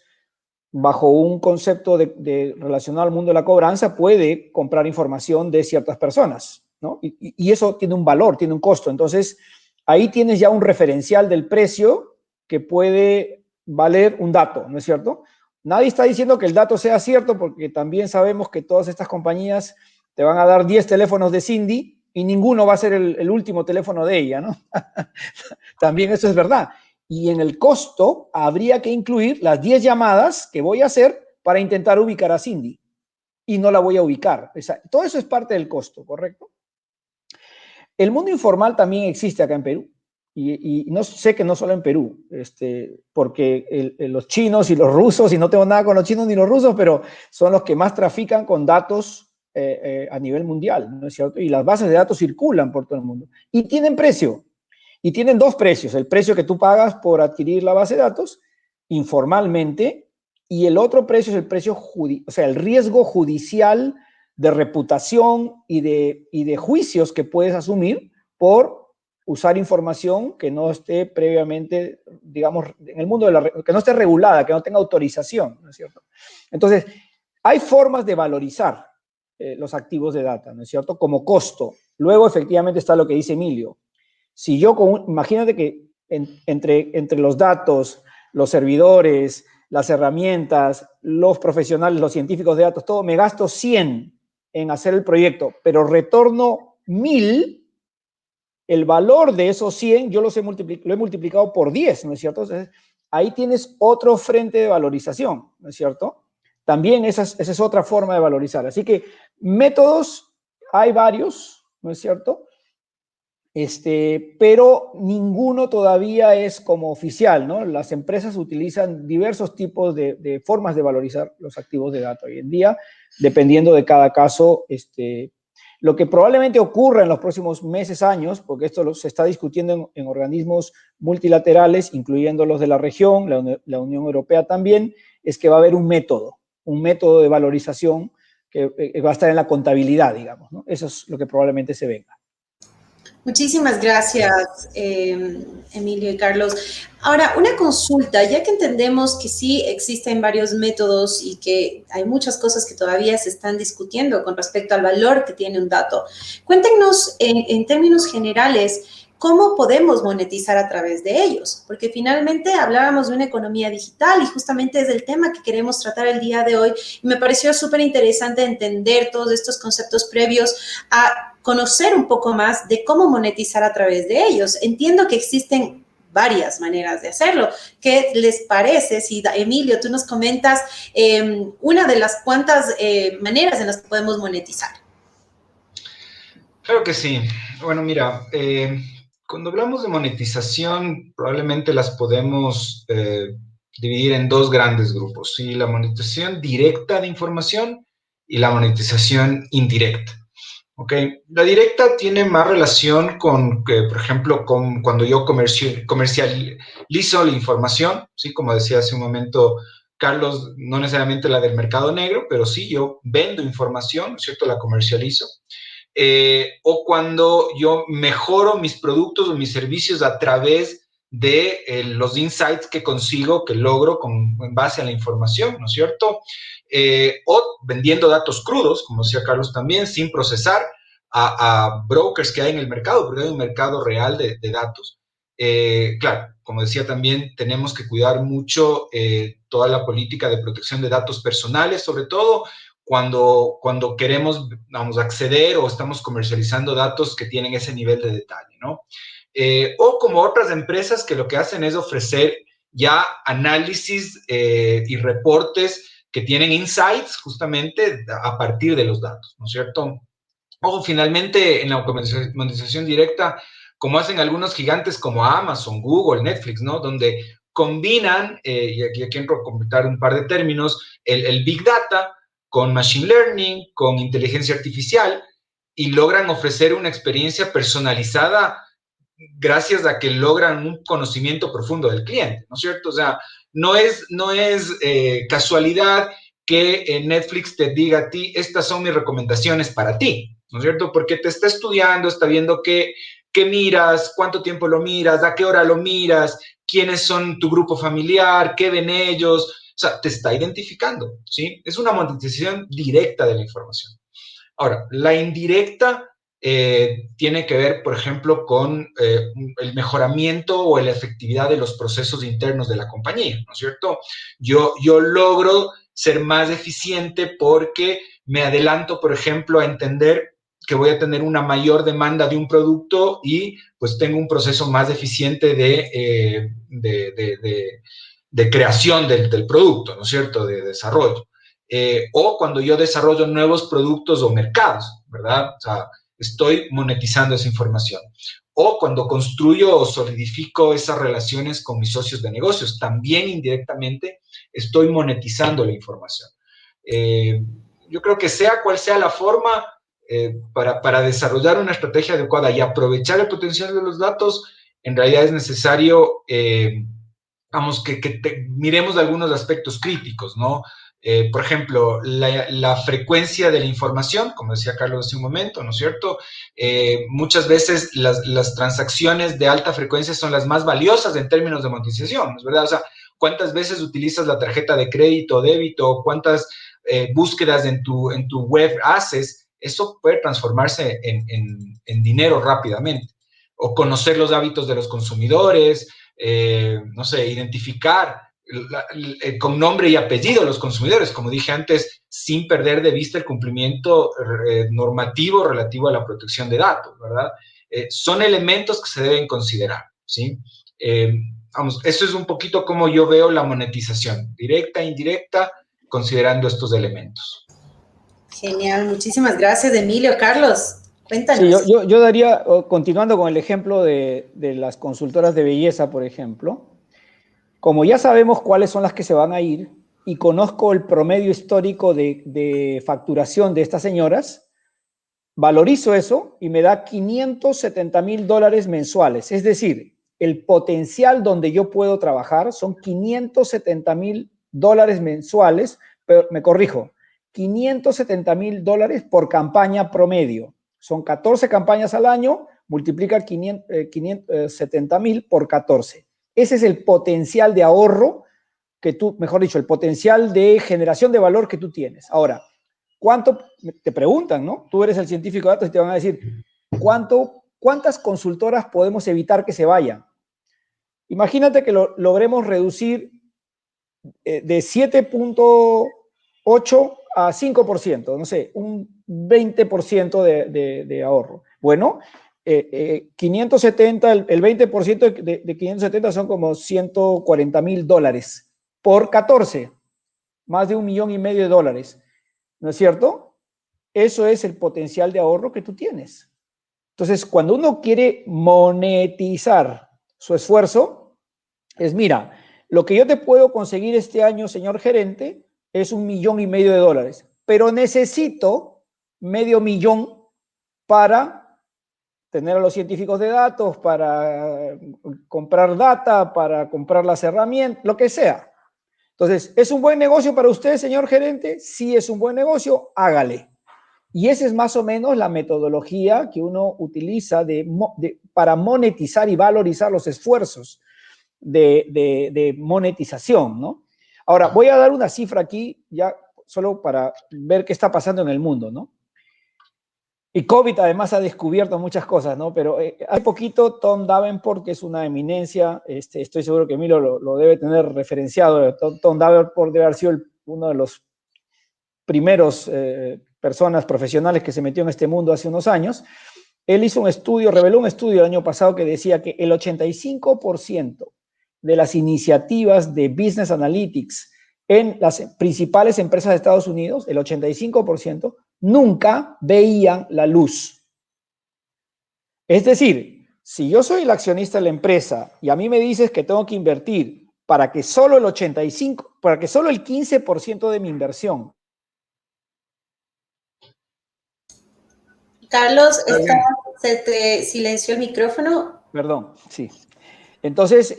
bajo un concepto relacionado al mundo de la cobranza, puede comprar información de ciertas personas, ¿no? Y eso tiene un valor, tiene un costo. Entonces, ahí tienes ya un referencial del precio que puede valer un dato, ¿no es cierto? Nadie está diciendo que el dato sea cierto, porque también sabemos que todas estas compañías te van a dar 10 teléfonos de Cindy y ninguno va a ser el último teléfono de ella, ¿no? También eso es verdad. Y en el costo habría que incluir las 10 llamadas que voy a hacer para intentar ubicar a Cindy. Y no la voy a ubicar. O sea, todo eso es parte del costo, ¿correcto? El mundo informal también existe acá en Perú. Y no sé que no solo en Perú, porque los chinos y los rusos, y no tengo nada con los chinos ni los rusos, pero son los que más trafican con datos a nivel mundial, ¿no es cierto? Y las bases de datos circulan por todo el mundo. Y tienen precio. Y tienen 2 precios, el precio que tú pagas por adquirir la base de datos informalmente y el otro precio es el precio, o sea, el riesgo judicial de reputación y de juicios que puedes asumir por usar información que no esté previamente, digamos, en el mundo que no esté regulada, que no tenga autorización, ¿no es cierto? Entonces, hay formas de valorizar los activos de data, ¿no es cierto? Como costo. Luego, efectivamente, está lo que dice Emilio. Si yo, imagínate que entre los datos, los servidores, las herramientas, los profesionales, los científicos de datos, todo, me gasto 100 en hacer el proyecto, pero retorno 1000, el valor de esos 100 yo lo he multiplicado por 10, ¿no es cierto? Entonces, ahí tienes otro frente de valorización, ¿no es cierto? También esa es otra forma de valorizar. Así que métodos hay varios, ¿no es cierto? Pero ninguno todavía es como oficial, ¿no? Las empresas utilizan diversos tipos de formas de valorizar los activos de datos hoy en día, dependiendo de cada caso. Lo que probablemente ocurra en los próximos meses, años, porque esto se está discutiendo en organismos multilaterales, incluyendo los de la región, la Unión Europea también, es que va a haber un método de valorización que va a estar en la contabilidad, digamos, ¿no? Eso es lo que probablemente se venga. Muchísimas gracias, Emilio y Carlos. Ahora, una consulta, ya que entendemos que sí existen varios métodos y que hay muchas cosas que todavía se están discutiendo con respecto al valor que tiene un dato. Cuéntenos en términos generales, ¿cómo podemos monetizar a través de ellos? Porque finalmente hablábamos de una economía digital y justamente es el tema que queremos tratar el día de hoy. Y me pareció súper interesante entender todos estos conceptos previos a conocer un poco más de cómo monetizar a través de ellos. Entiendo que existen varias maneras de hacerlo. ¿Qué les parece si, Emilio, tú nos comentas una de las cuantas maneras en las que podemos monetizar? Claro que sí. Bueno, mira, cuando hablamos de monetización, probablemente las podemos dividir en dos grandes grupos, ¿sí? La monetización directa de información y la monetización indirecta. ¿Ok? La directa tiene más relación con, por ejemplo, con cuando yo comercializo la información, ¿sí? Como decía hace un momento Carlos, no necesariamente la del mercado negro, pero sí yo vendo información, ¿no es cierto? La comercializo. O cuando yo mejoro mis productos o mis servicios a través de los insights que consigo, que logro en base a la información, ¿no es cierto? O vendiendo datos crudos, como decía Carlos también, sin procesar a brokers que hay en el mercado, porque hay un mercado real de datos. Claro, como decía también, tenemos que cuidar mucho toda la política de protección de datos personales, sobre todo cuando queremos, vamos, acceder o estamos comercializando datos que tienen ese nivel de detalle, ¿no? O como otras empresas que lo que hacen es ofrecer ya análisis y reportes que tienen insights justamente a partir de los datos, ¿no es cierto? O finalmente en la monetización directa, como hacen algunos gigantes como Amazon, Google, Netflix, ¿no? Donde combinan, y aquí quiero comentar un par de términos, el Big Data con Machine Learning, con inteligencia artificial, y logran ofrecer una experiencia personalizada gracias a que logran un conocimiento profundo del cliente, ¿no es cierto? O sea, no es casualidad que Netflix te diga a ti, estas son mis recomendaciones para ti, ¿no es cierto? Porque te está estudiando, está viendo qué miras, cuánto tiempo lo miras, a qué hora lo miras, quiénes son tu grupo familiar, qué ven ellos, o sea, te está identificando, ¿sí? Es una monetización directa de la información. Ahora, la indirecta tiene que ver, por ejemplo, con el mejoramiento o la efectividad de los procesos internos de la compañía, ¿no es cierto? Yo logro ser más eficiente porque me adelanto, por ejemplo, a entender que voy a tener una mayor demanda de un producto y pues tengo un proceso más eficiente de creación del producto, ¿no es cierto?, de desarrollo. O cuando yo desarrollo nuevos productos o mercados, ¿verdad? O sea, estoy monetizando esa información. O cuando construyo o solidifico esas relaciones con mis socios de negocios, también indirectamente estoy monetizando la información. Yo creo que sea cual sea la forma, para desarrollar una estrategia adecuada y aprovechar el potencial de los datos, en realidad es necesario, vamos, que miremos algunos aspectos críticos, ¿no? Por ejemplo, la frecuencia de la información, como decía Carlos hace un momento, ¿no es cierto? Muchas veces las transacciones de alta frecuencia son las más valiosas en términos de monetización, ¿no es verdad? O sea, ¿cuántas veces utilizas la tarjeta de crédito o débito? ¿Cuántas búsquedas en tu web haces? Eso puede transformarse en dinero rápidamente. O conocer los hábitos de los consumidores, no sé, identificar con nombre y apellido a los consumidores, como dije antes, sin perder de vista el cumplimiento normativo relativo a la protección de datos, ¿verdad? Son elementos que se deben considerar, ¿sí? Vamos, eso es un poquito como yo veo la monetización, directa e indirecta, considerando estos elementos. Genial, muchísimas gracias, Emilio. Carlos, cuéntanos. Sí, yo daría, continuando con el ejemplo de las consultoras de belleza, por ejemplo, como ya sabemos cuáles son las que se van a ir y conozco el promedio histórico de facturación de estas señoras, valorizo eso y me da $570,000 mensuales. Es decir, el potencial donde yo puedo trabajar son $570,000 mensuales, pero me corrijo, $570,000 por campaña promedio. Son 14 campañas al año, multiplica 570,000 por 14. Ese es el potencial de ahorro que tú, mejor dicho, el potencial de generación de valor que tú tienes. Ahora, ¿cuánto? Te preguntan, ¿no? Tú eres el científico de datos y te van a decir, ¿cuánto ¿cuántas consultoras podemos evitar que se vayan? Imagínate que lo logremos reducir de 7.8 a 5%, no sé, un 20% de ahorro. Bueno, 570, el 20% de 570 son como $140,000 por 14, más de $1,5 millones, ¿no es cierto? Eso es el potencial de ahorro que tú tienes. Entonces, cuando uno quiere monetizar su esfuerzo, es, mira, lo que yo te puedo conseguir este año, señor gerente, es $1,5 millones, pero necesito $500,000 para tener a los científicos de datos, para comprar data, para comprar las herramientas, lo que sea. Entonces, ¿es un buen negocio para usted, señor gerente? Sí, es un buen negocio, hágale. Y esa es más o menos la metodología que uno utiliza para monetizar y valorizar los esfuerzos de monetización, ¿no? Ahora, voy a dar una cifra aquí, ya solo para ver qué está pasando en el mundo, ¿no? Y COVID además ha descubierto muchas cosas, ¿no? Pero hace poquito Tom Davenport, que es una eminencia, estoy seguro que Emilio lo debe tener referenciado. Tom Davenport debe haber sido uno de los primeros personas profesionales que se metió en este mundo hace unos años. Él hizo un estudio, reveló un estudio el año pasado que decía que el 85% de las iniciativas de Business Analytics en las principales empresas de Estados Unidos, el 85%, nunca veían la luz. Es decir, si yo soy el accionista de la empresa y a mí me dices que tengo que invertir para que solo el 15% de mi inversión. Carlos, se te silenció el micrófono. Perdón, sí. Entonces,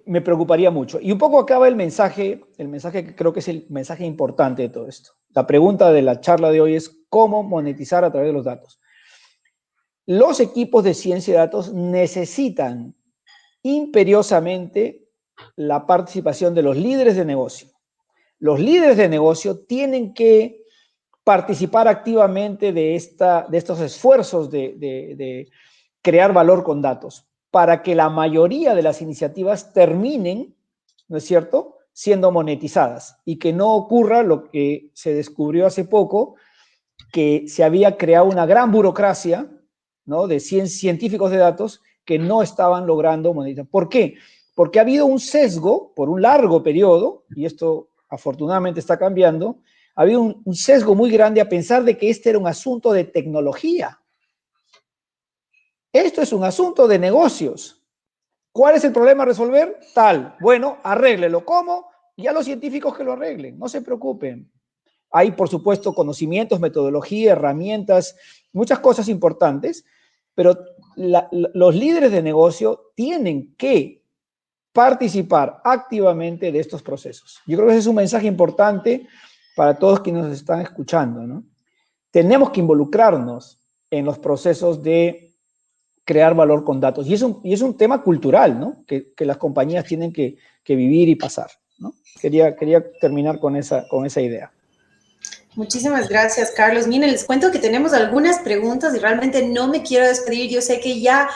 me preocuparía mucho. Y un poco acaba el mensaje que creo que es el mensaje importante de todo esto. La pregunta de la charla de hoy es cómo monetizar a través de los datos. Los equipos de ciencia de datos necesitan imperiosamente la participación de los líderes de negocio. Los líderes de negocio tienen que participar activamente de estos esfuerzos de crear valor con datos, para que la mayoría de las iniciativas terminen, ¿no es cierto?, siendo monetizadas y que no ocurra lo que se descubrió hace poco, que se había creado una gran burocracia, ¿no?, de científicos de datos que no estaban logrando monetizar. ¿Por qué? Porque ha habido un sesgo por un largo periodo, y esto afortunadamente está cambiando, ha habido un sesgo muy grande a pensar de que este era un asunto de tecnología. Esto es un asunto de negocios. ¿Cuál es el problema a resolver? Tal. Bueno, arréglelo. ¿Cómo? Ya los científicos que lo arreglen. No se preocupen. Hay, por supuesto, conocimientos, metodología, herramientas, muchas cosas importantes, pero los líderes de negocio tienen que participar activamente de estos procesos. Yo creo que ese es un mensaje importante para todos quienes nos están escuchando, ¿no? Tenemos que involucrarnos en los procesos de crear valor con datos. Y es un tema cultural, ¿no?, que las compañías tienen que vivir y pasar, ¿no? Quería terminar con esa idea. Muchísimas gracias, Carlos. Miren, les cuento que tenemos algunas preguntas y realmente no me quiero despedir. Yo sé que ya,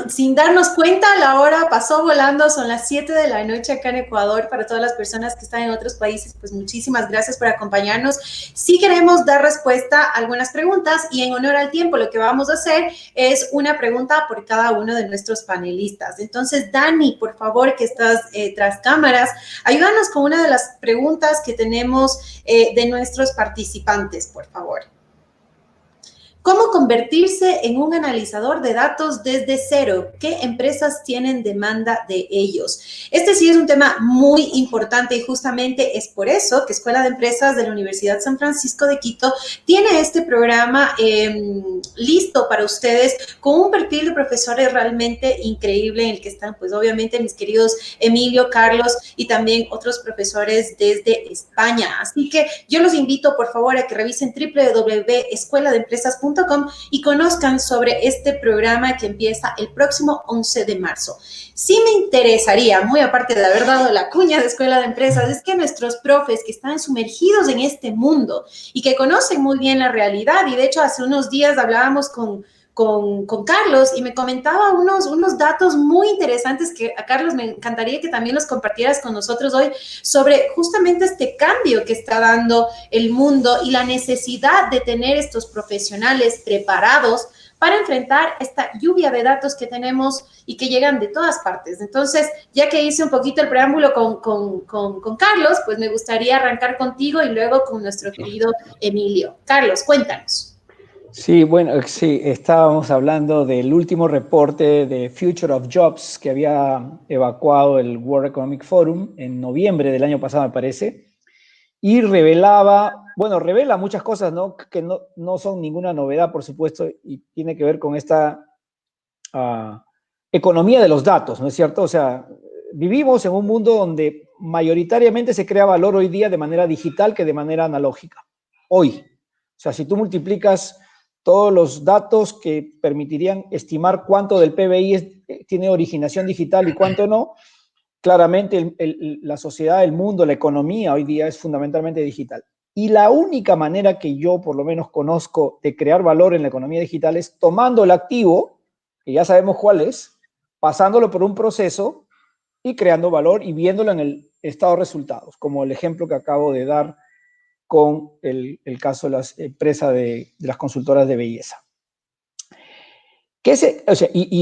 sin darnos cuenta, la hora pasó volando. Son las 7 de la noche acá en Ecuador. Para todas las personas que están en otros países, pues muchísimas gracias por acompañarnos. Sí queremos dar respuesta a algunas preguntas y en honor al tiempo lo que vamos a hacer es una pregunta por cada uno de nuestros panelistas. Entonces, Dani, por favor, que estás tras cámaras, ayúdanos con una de las preguntas que tenemos de nuestros participantes, por favor. ¿Cómo convertirse en un analizador de datos desde cero? ¿Qué empresas tienen demanda de ellos? Este sí es un tema muy importante y justamente es por eso que Escuela de Empresas de la Universidad San Francisco de Quito tiene este programa listo para ustedes con un perfil de profesores realmente increíble en el que están, pues obviamente, mis queridos Emilio, Carlos y también otros profesores desde España. Así que yo los invito, por favor, a que revisen www.escueladeempresas.com y conozcan sobre este programa que empieza el próximo 11 de marzo. Sí me interesaría, muy aparte de haber dado la cuña de Escuela de Empresas, es que nuestros profes que están sumergidos en este mundo y que conocen muy bien la realidad, y de hecho hace unos días hablábamos con con Carlos y me comentaba unos datos muy interesantes que a Carlos me encantaría que también los compartieras con nosotros hoy sobre justamente este cambio que está dando el mundo y la necesidad de tener estos profesionales preparados para enfrentar esta lluvia de datos que tenemos y que llegan de todas partes. Entonces, ya que hice un poquito el preámbulo con Carlos, pues me gustaría arrancar contigo y luego con nuestro querido Emilio. Carlos, cuéntanos. Sí, bueno, sí, estábamos hablando del último reporte de Future of Jobs que había evacuado el World Economic Forum en noviembre del año pasado, me parece, y revelaba, bueno, revela muchas cosas, ¿no? Que no son ninguna novedad, por supuesto, y tiene que ver con esta economía de los datos, ¿no es cierto? O sea, vivimos en un mundo donde mayoritariamente se crea valor hoy día de manera digital que de manera analógica. Hoy. O sea, si tú multiplicas todos los datos que permitirían estimar cuánto del PBI tiene originación digital y cuánto no, claramente la sociedad, el mundo, la economía hoy día es fundamentalmente digital. Y la única manera que yo por lo menos conozco de crear valor en la economía digital es tomando el activo, que ya sabemos cuál es, pasándolo por un proceso y creando valor y viéndolo en el estado de resultados, como el ejemplo que acabo de dar con el caso de las empresas de las consultoras de belleza.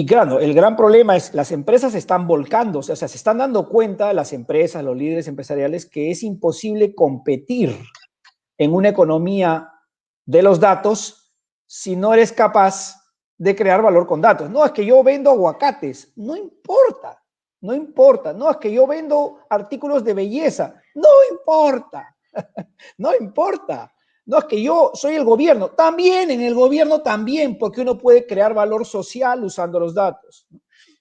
Claro, el gran problema es las empresas se están volcando, o sea, se están dando cuenta las empresas, los líderes empresariales, que es imposible competir en una economía de los datos si no eres capaz de crear valor con datos. No, es que yo vendo aguacates, no importa, no importa. No, es que yo vendo artículos de belleza, no importa, no importa. No, es que yo soy el gobierno. También, en el gobierno también, porque uno puede crear valor social usando los datos.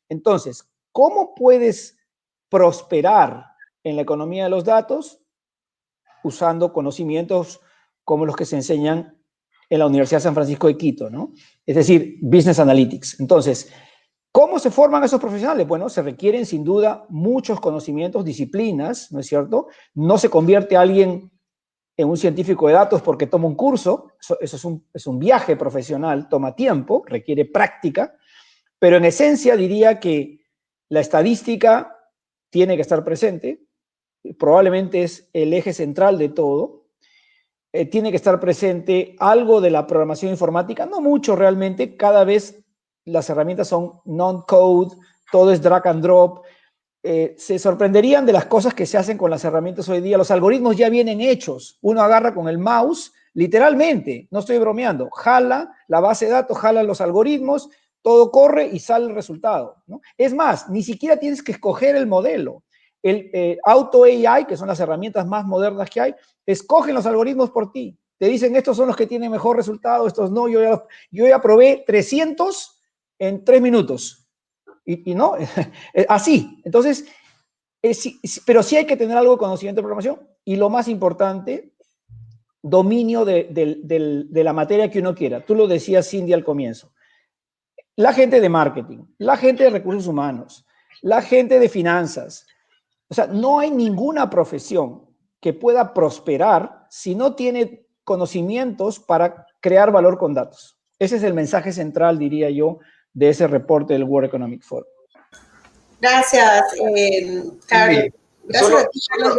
Entonces, ¿cómo puedes prosperar en la economía de los datos? Usando conocimientos como los que se enseñan en la Universidad de San Francisco de Quito, ¿no? Es decir, Business Analytics. Entonces, ¿cómo se forman esos profesionales? Bueno, se requieren sin duda muchos conocimientos, disciplinas, ¿no es cierto? No se convierte alguien en un científico de datos porque toma un curso, eso es un viaje profesional, toma tiempo, requiere práctica, pero en esencia diría que la estadística tiene que estar presente, probablemente es el eje central de todo, tiene que estar presente algo de la programación informática, no mucho realmente, cada vez las herramientas son non-code, todo es drag and drop. Se sorprenderían de las cosas que se hacen con las herramientas hoy día. Los algoritmos ya vienen hechos. Uno agarra con el mouse, literalmente, no estoy bromeando, jala la base de datos, jala los algoritmos, todo corre y sale el resultado, ¿no? Es más, ni siquiera tienes que escoger el modelo. El Auto AI, que son las herramientas más modernas que hay, escogen los algoritmos por ti. Te dicen, estos son los que tienen mejor resultado, estos no. Yo ya probé 300 en 3 minutos. Y no, así. Entonces, pero sí hay que tener algo de conocimiento de programación y lo más importante, dominio de la materia que uno quiera. Tú lo decías, Cindy, al comienzo. La gente de marketing, la gente de recursos humanos, la gente de finanzas. O sea, no hay ninguna profesión que pueda prosperar si no tiene conocimientos para crear valor con datos. Ese es el mensaje central, diría yo, de ese reporte del World Economic Forum. Gracias, Carlos. Gracias a ti, Carlos.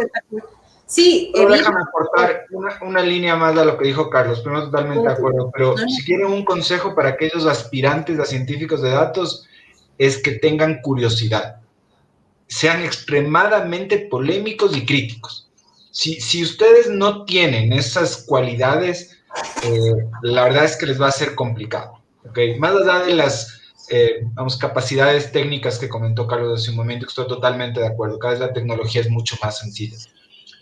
Sí, déjame aportar una línea más a lo que dijo Carlos, pero no totalmente de acuerdo, pero si quieren un consejo para aquellos aspirantes a científicos de datos, es que tengan curiosidad, sean extremadamente polémicos y críticos. Si ustedes no tienen esas cualidades, la verdad es que les va a ser complicado, ¿okay? Más allá de las capacidades técnicas que comentó Carlos hace un momento, estoy totalmente de acuerdo, cada vez la tecnología es mucho más sencilla.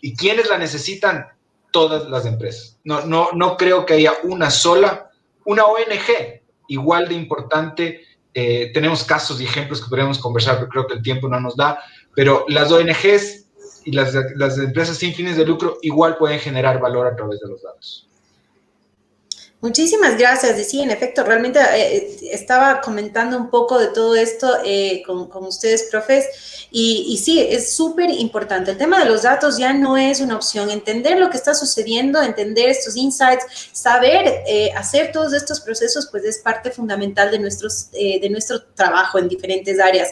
¿Y quiénes la necesitan? Todas las empresas. No creo que haya una ONG igual de importante. Tenemos casos y ejemplos que podríamos conversar, pero creo que el tiempo no nos da, pero las ONGs y las empresas sin fines de lucro igual pueden generar valor a través de los datos. Muchísimas gracias. Y sí, en efecto, realmente estaba comentando un poco de todo esto con ustedes, profes, y sí, es súper importante. El tema de los datos ya no es una opción. Entender lo que está sucediendo, entender estos insights, saber hacer todos estos procesos, pues es parte fundamental de nuestro trabajo en diferentes áreas.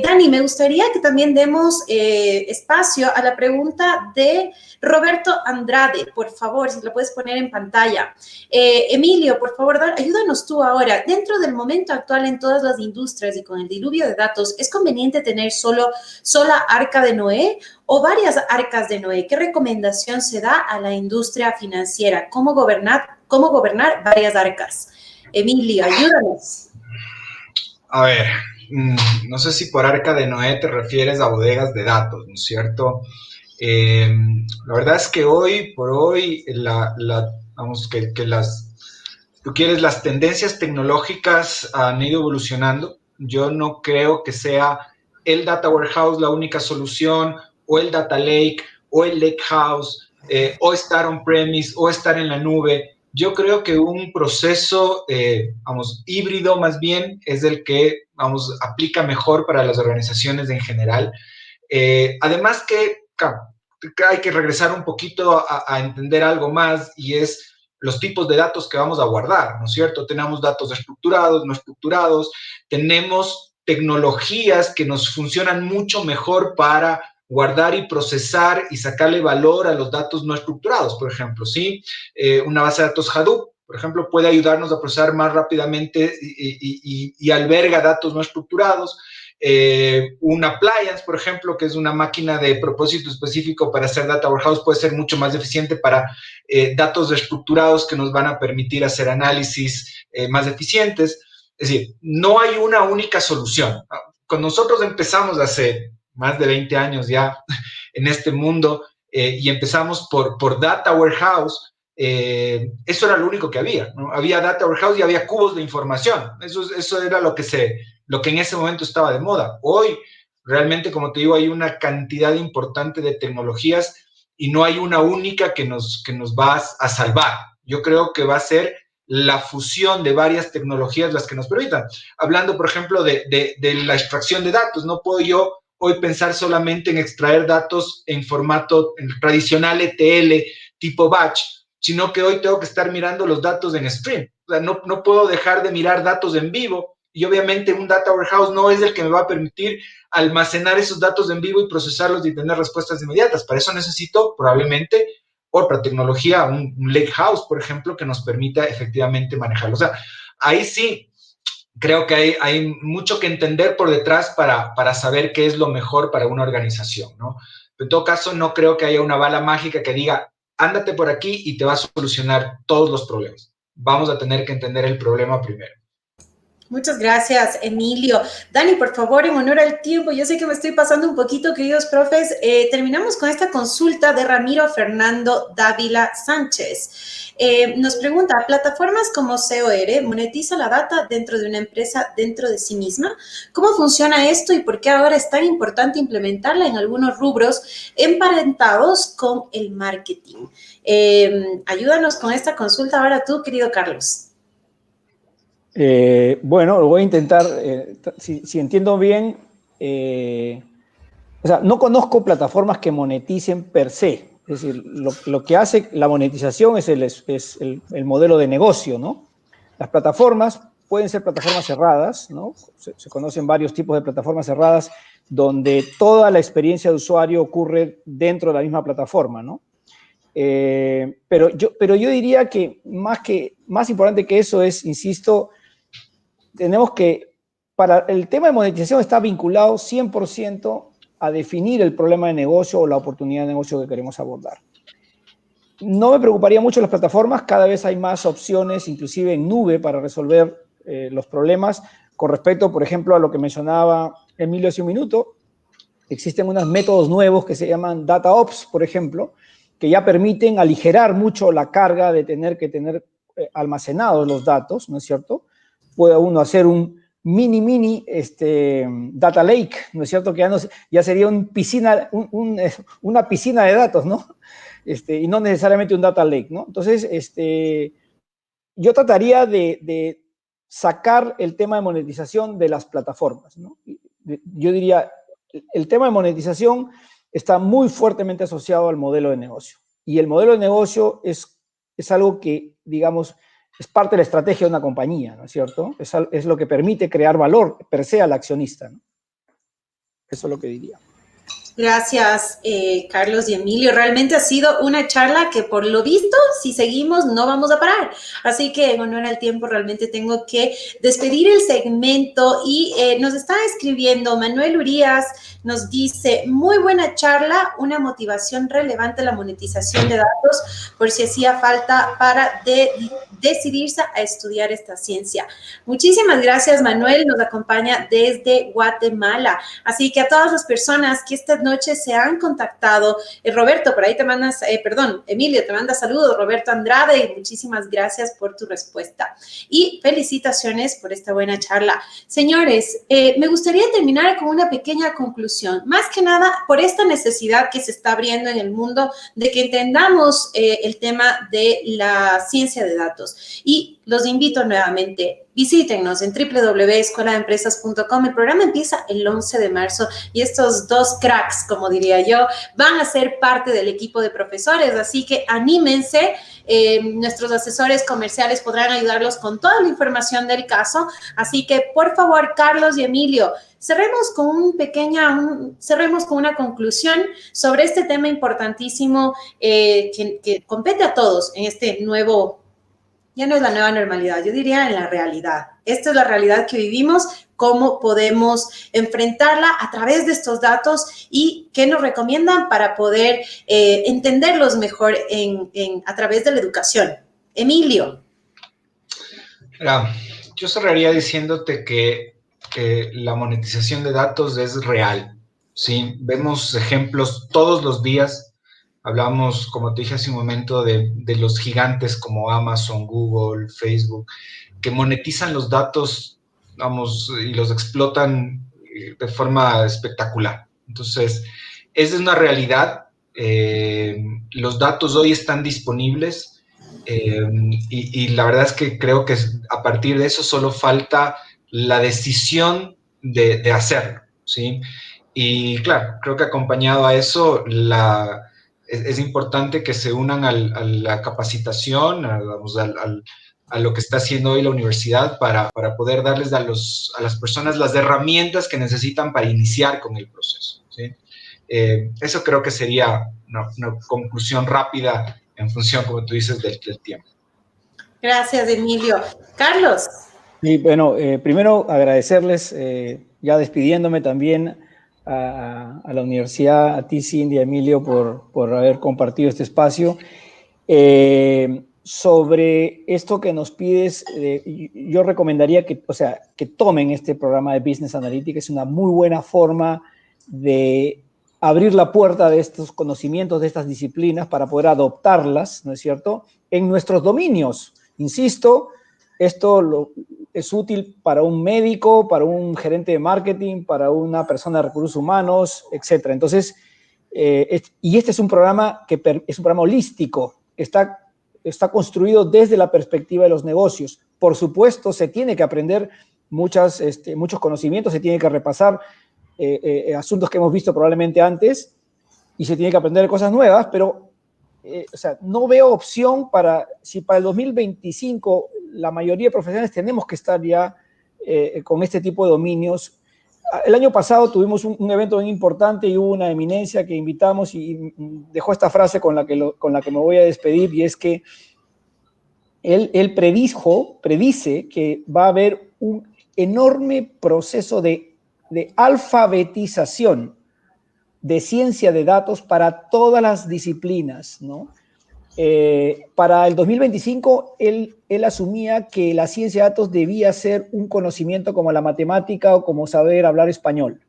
Dani, me gustaría que también demos espacio a la pregunta de Roberto Andrade. Por favor, si la puedes poner en pantalla. Emilio, por favor, ayúdanos tú ahora. Dentro del momento actual en todas las industrias y con el diluvio de datos, ¿es conveniente tener sola arca de Noé o varias arcas de Noé? ¿Qué recomendación se da a la industria financiera? ¿Cómo gobernar varias arcas? Emilio, ayúdanos. A ver, no sé si por arca de Noé te refieres a bodegas de datos, ¿no es cierto? La verdad es que hoy por hoy, vamos, que tú quieres, las tendencias tecnológicas han ido evolucionando. Yo no creo que sea el data warehouse la única solución, o el data lake, o el lake house, o estar on-premise, o estar en la nube. Yo creo que un proceso, vamos, híbrido más bien, es el que, vamos, aplica mejor para las organizaciones en general. Además que hay que regresar un poquito a entender algo más, y es los tipos de datos que vamos a guardar, ¿no es cierto? Tenemos datos estructurados, no estructurados, tenemos tecnologías que nos funcionan mucho mejor para guardar y procesar y sacarle valor a los datos no estructurados, por ejemplo, ¿sí? Una base de datos Hadoop, por ejemplo, puede ayudarnos a procesar más rápidamente y alberga datos no estructurados. Un appliance, por ejemplo, que es una máquina de propósito específico para hacer data warehouse, puede ser mucho más eficiente para datos estructurados que nos van a permitir hacer análisis más eficientes. Es decir, no hay una única solución. Cuando nosotros empezamos hace más de 20 años ya en este mundo y empezamos por data warehouse, eso era lo único que había, ¿no? Había data warehouse y había cubos de información. Eso era lo que en ese momento estaba de moda. Hoy, realmente, como te digo, hay una cantidad importante de tecnologías y no hay una única que nos va a salvar. Yo creo que va a ser la fusión de varias tecnologías las que nos permitan. Hablando, por ejemplo, de la extracción de datos, no puedo yo hoy pensar solamente en extraer datos en formato tradicional ETL tipo batch, sino que hoy tengo que estar mirando los datos en stream. O sea, no puedo dejar de mirar datos en vivo, y obviamente un data warehouse no es el que me va a permitir almacenar esos datos en vivo y procesarlos y tener respuestas inmediatas. Para eso necesito probablemente otra tecnología, un lake house, por ejemplo, que nos permita efectivamente manejarlo. O sea, ahí sí creo que hay mucho que entender por detrás para saber qué es lo mejor para una organización, ¿no? En todo caso, no creo que haya una bala mágica que diga, ándate por aquí y te va a solucionar todos los problemas. Vamos a tener que entender el problema primero. Muchas gracias, Emilio. Dani, por favor, en honor al tiempo, yo sé que me estoy pasando un poquito, queridos profes, terminamos con esta consulta de Ramiro Fernando Dávila Sánchez. Nos pregunta, ¿plataformas como COR monetiza la data dentro de una empresa dentro de sí misma? ¿Cómo funciona esto y por qué ahora es tan importante implementarla en algunos rubros emparentados con el marketing? Ayúdanos con esta consulta ahora tú, querido Carlos. Bueno, lo voy a intentar, si entiendo bien, o sea, no conozco plataformas que moneticen per se, es decir, lo que hace la monetización es el modelo de negocio, ¿no? Las plataformas pueden ser plataformas cerradas, ¿no? Se conocen varios tipos de plataformas cerradas donde toda la experiencia de usuario ocurre dentro de la misma plataforma, ¿no? Pero yo diría que más importante que eso es, insisto, tenemos que, para el tema de monetización está vinculado 100% a definir el problema de negocio o la oportunidad de negocio que queremos abordar. No me preocuparía mucho las plataformas, cada vez hay más opciones, inclusive en nube, para resolver los problemas. Con respecto, por ejemplo, a lo que mencionaba Emilio hace un minuto, existen unos métodos nuevos que se llaman DataOps, por ejemplo, que ya permiten aligerar mucho la carga de tener que tener almacenados los datos, ¿no es cierto? Puede uno hacer un mini data lake, ¿no es cierto? Que ya sería una piscina de datos, ¿no? Y no necesariamente un data lake, ¿no? Entonces, yo trataría de sacar el tema de monetización de las plataformas, ¿no? Yo diría, el tema de monetización está muy fuertemente asociado al modelo de negocio. Y el modelo de negocio es algo que, digamos, es parte de la estrategia de una compañía, ¿no es cierto? Es lo que permite crear valor per se al accionista, ¿no? Eso es lo que diría. Gracias, Carlos y Emilio. Realmente ha sido una charla que por lo visto, si seguimos, no vamos a parar. Así que en honor al tiempo, realmente tengo que despedir el segmento y nos está escribiendo Manuel Urias, nos dice, muy buena charla, una motivación relevante a la monetización de datos, por si hacía falta para decidirse a estudiar esta ciencia. Muchísimas gracias, Manuel, nos acompaña desde Guatemala. Así que a todas las personas que esta noche se han contactado, Roberto, por ahí te mandas, Emilio, te manda saludos, Roberto Andrade, y muchísimas gracias por tu respuesta. Y felicitaciones por esta buena charla. Señores, me gustaría terminar con una pequeña conclusión, más que nada por esta necesidad que se está abriendo en el mundo de que entendamos el tema de la ciencia de datos. Y los invito nuevamente, visítenos en www.escueladeempresas.com. El programa empieza el 11 de marzo y estos dos cracks, como diría yo, van a ser parte del equipo de profesores, así que anímense. Nuestros asesores comerciales podrán ayudarlos con toda la información del caso, así que por favor, Carlos y Emilio, cerremos con una conclusión sobre este tema importantísimo que compete a todos en este nuevo, ya no es la nueva normalidad, yo diría en la realidad. Esta es la realidad que vivimos, cómo podemos enfrentarla a través de estos datos y qué nos recomiendan para poder entenderlos mejor a través de la educación. Emilio. Yo cerraría diciéndote que la monetización de datos es real, ¿sí? Vemos ejemplos todos los días. Hablamos, como te dije hace un momento, de los gigantes como Amazon, Google, Facebook, que monetizan los datos, vamos, y los explotan de forma espectacular. Entonces, esa es una realidad. Los datos hoy están disponibles y la verdad es que creo que a partir de eso solo falta la decisión de hacerlo, ¿sí? Y claro, creo que acompañado a eso, es importante que se unan a la capacitación, a lo que está haciendo hoy la universidad para poder darles a las personas las herramientas que necesitan para iniciar con el proceso, ¿sí? Eso creo que sería una conclusión rápida en función, como tú dices, del tiempo. Gracias, Emilio. Carlos. Y bueno, primero agradecerles, ya despidiéndome también a la universidad, a ti, Cindy, a Emilio, por haber compartido este espacio. Sobre esto que nos pides, yo recomendaría que tomen este programa de Business Analytics. Es una muy buena forma de abrir la puerta de estos conocimientos, de estas disciplinas, para poder adoptarlas, ¿no es cierto?, en nuestros dominios. Insisto, esto es útil para un médico, para un gerente de marketing, para una persona de recursos humanos, etc. Entonces, y este es un programa es un programa holístico, está construido desde la perspectiva de los negocios. Por supuesto, se tiene que aprender muchos conocimientos, se tiene que repasar asuntos que hemos visto probablemente antes y se tiene que aprender cosas nuevas, pero no veo opción si para el 2025 la mayoría de profesionales tenemos que estar ya con este tipo de dominios. El año pasado tuvimos un evento bien importante y hubo una eminencia que invitamos y dejó esta frase con la que me voy a despedir, y es que él predice que va a haber un enorme proceso de alfabetización de ciencia de datos para todas las disciplinas, ¿no? Para el 2025, él asumía que la ciencia de datos debía ser un conocimiento como la matemática o como saber hablar español.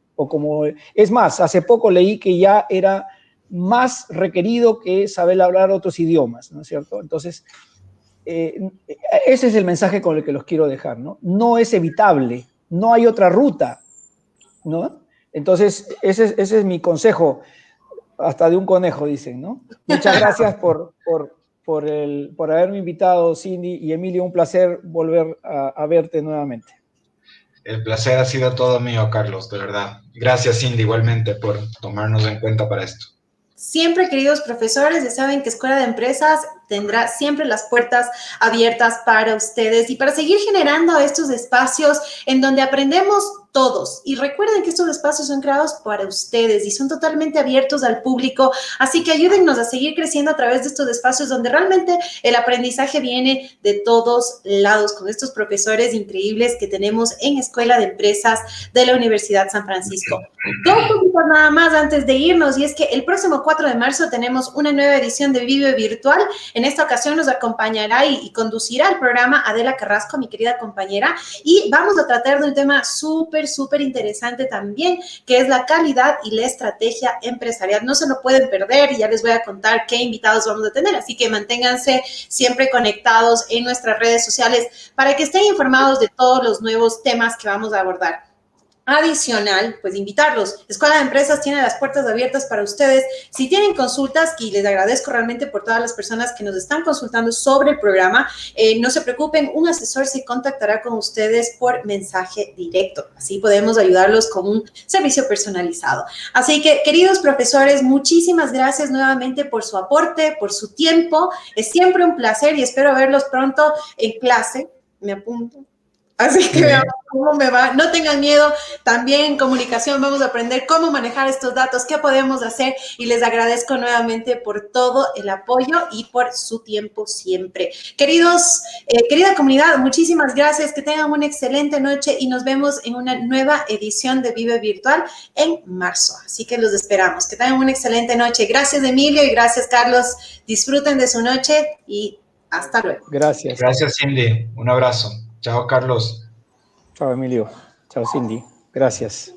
Es más, hace poco leí que ya era más requerido que saber hablar otros idiomas, ¿no es cierto? Entonces, ese es el mensaje con el que los quiero dejar, ¿no? No es evitable, no hay otra ruta, ¿no? Entonces, ese es mi consejo. Hasta de un conejo, dicen, ¿no? Muchas gracias por por haberme invitado, Cindy y Emilio. Un placer volver a verte nuevamente. El placer ha sido todo mío, Carlos, de verdad. Gracias, Cindy, igualmente, por tomarnos en cuenta para esto. Siempre, queridos profesores, ya saben que Escuela de Empresas tendrá siempre las puertas abiertas para ustedes y para seguir generando estos espacios en donde aprendemos todos. Y recuerden que estos espacios son creados para ustedes y son totalmente abiertos al público, así que ayúdennos a seguir creciendo a través de estos espacios donde realmente el aprendizaje viene de todos lados, con estos profesores increíbles que tenemos en Escuela de Empresas de la Universidad San Francisco. Dos cositas nada más antes de irnos, y es que el próximo 4 de marzo tenemos una nueva edición de Vive Virtual. En esta ocasión nos acompañará y conducirá el programa Adela Carrasco, mi querida compañera, y vamos a tratar de un tema súper interesante también, que es la calidad y la estrategia empresarial. No se lo pueden perder y ya les voy a contar qué invitados vamos a tener, así que manténganse siempre conectados en nuestras redes sociales para que estén informados de todos los nuevos temas que vamos a abordar. Adicional, pues invitarlos. Escuela de Empresas tiene las puertas abiertas para ustedes. Si tienen consultas, y les agradezco realmente por todas las personas que nos están consultando sobre el programa, no se preocupen, un asesor se contactará con ustedes por mensaje directo. Así podemos ayudarlos con un servicio personalizado. Así que, queridos profesores, muchísimas gracias nuevamente por su aporte, por su tiempo. Es siempre un placer y espero verlos pronto en clase. Me apunto. Así que veamos cómo me va. No tengan miedo. También en comunicación vamos a aprender cómo manejar estos datos, qué podemos hacer, y les agradezco nuevamente por todo el apoyo y por su tiempo siempre. Querida comunidad, muchísimas gracias. Que tengan una excelente noche y nos vemos en una nueva edición de Vive Virtual en marzo. Así que los esperamos. Que tengan una excelente noche. Gracias, Emilio, y gracias, Carlos. Disfruten de su noche y hasta luego. Gracias. Gracias, Cindy. Un abrazo. Chao, Carlos. Chao, Emilio. Chao, Cindy. Gracias.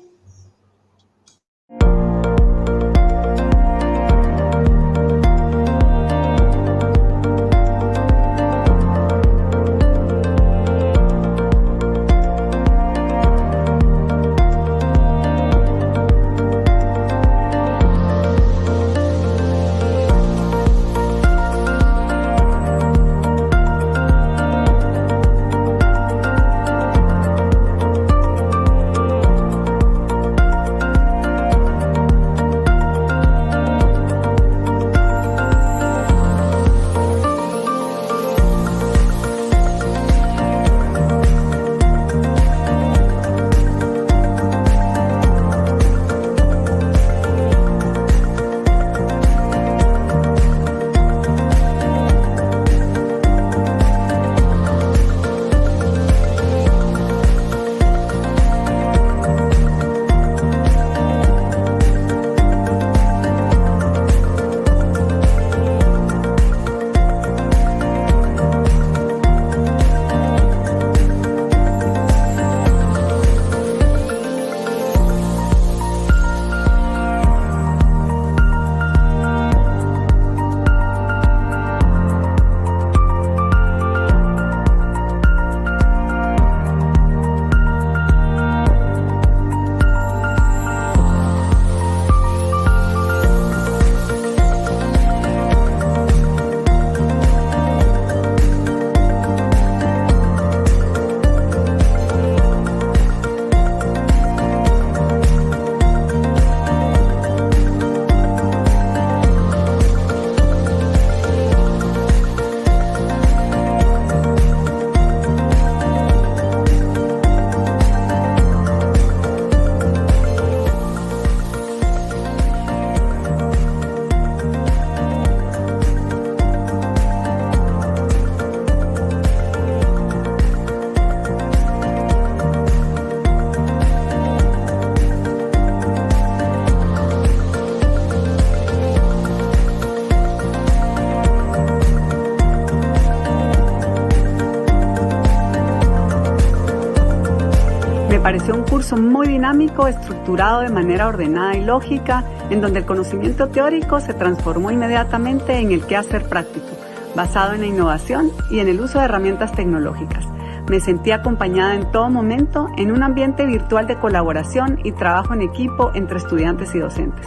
pareció un curso muy dinámico, estructurado de manera ordenada y lógica, en donde el conocimiento teórico se transformó inmediatamente en el quehacer práctico, basado en la innovación y en el uso de herramientas tecnológicas. Me sentí acompañada en todo momento en un ambiente virtual de colaboración y trabajo en equipo entre estudiantes y docentes.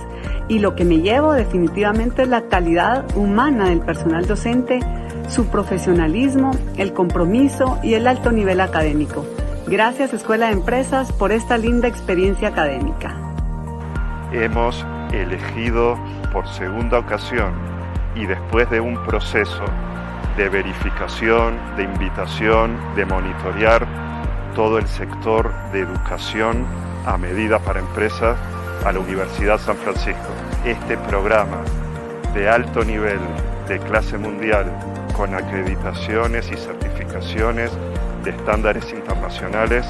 Y lo que me llevo definitivamente es la calidad humana del personal docente, su profesionalismo, el compromiso y el alto nivel académico. Gracias Escuela de Empresas por esta linda experiencia académica. Hemos elegido por segunda ocasión y después de un proceso de verificación, de invitación, de monitorear todo el sector de educación a medida para empresas a la Universidad San Francisco. Este programa de alto nivel, de clase mundial, con acreditaciones y certificaciones de estándares internacionales.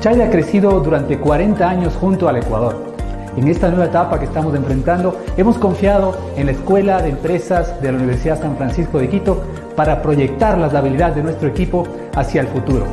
Chaya ha crecido durante 40 años junto al Ecuador. En esta nueva etapa que estamos enfrentando, hemos confiado en la Escuela de Empresas de la Universidad San Francisco de Quito para proyectar las habilidades de nuestro equipo hacia el futuro.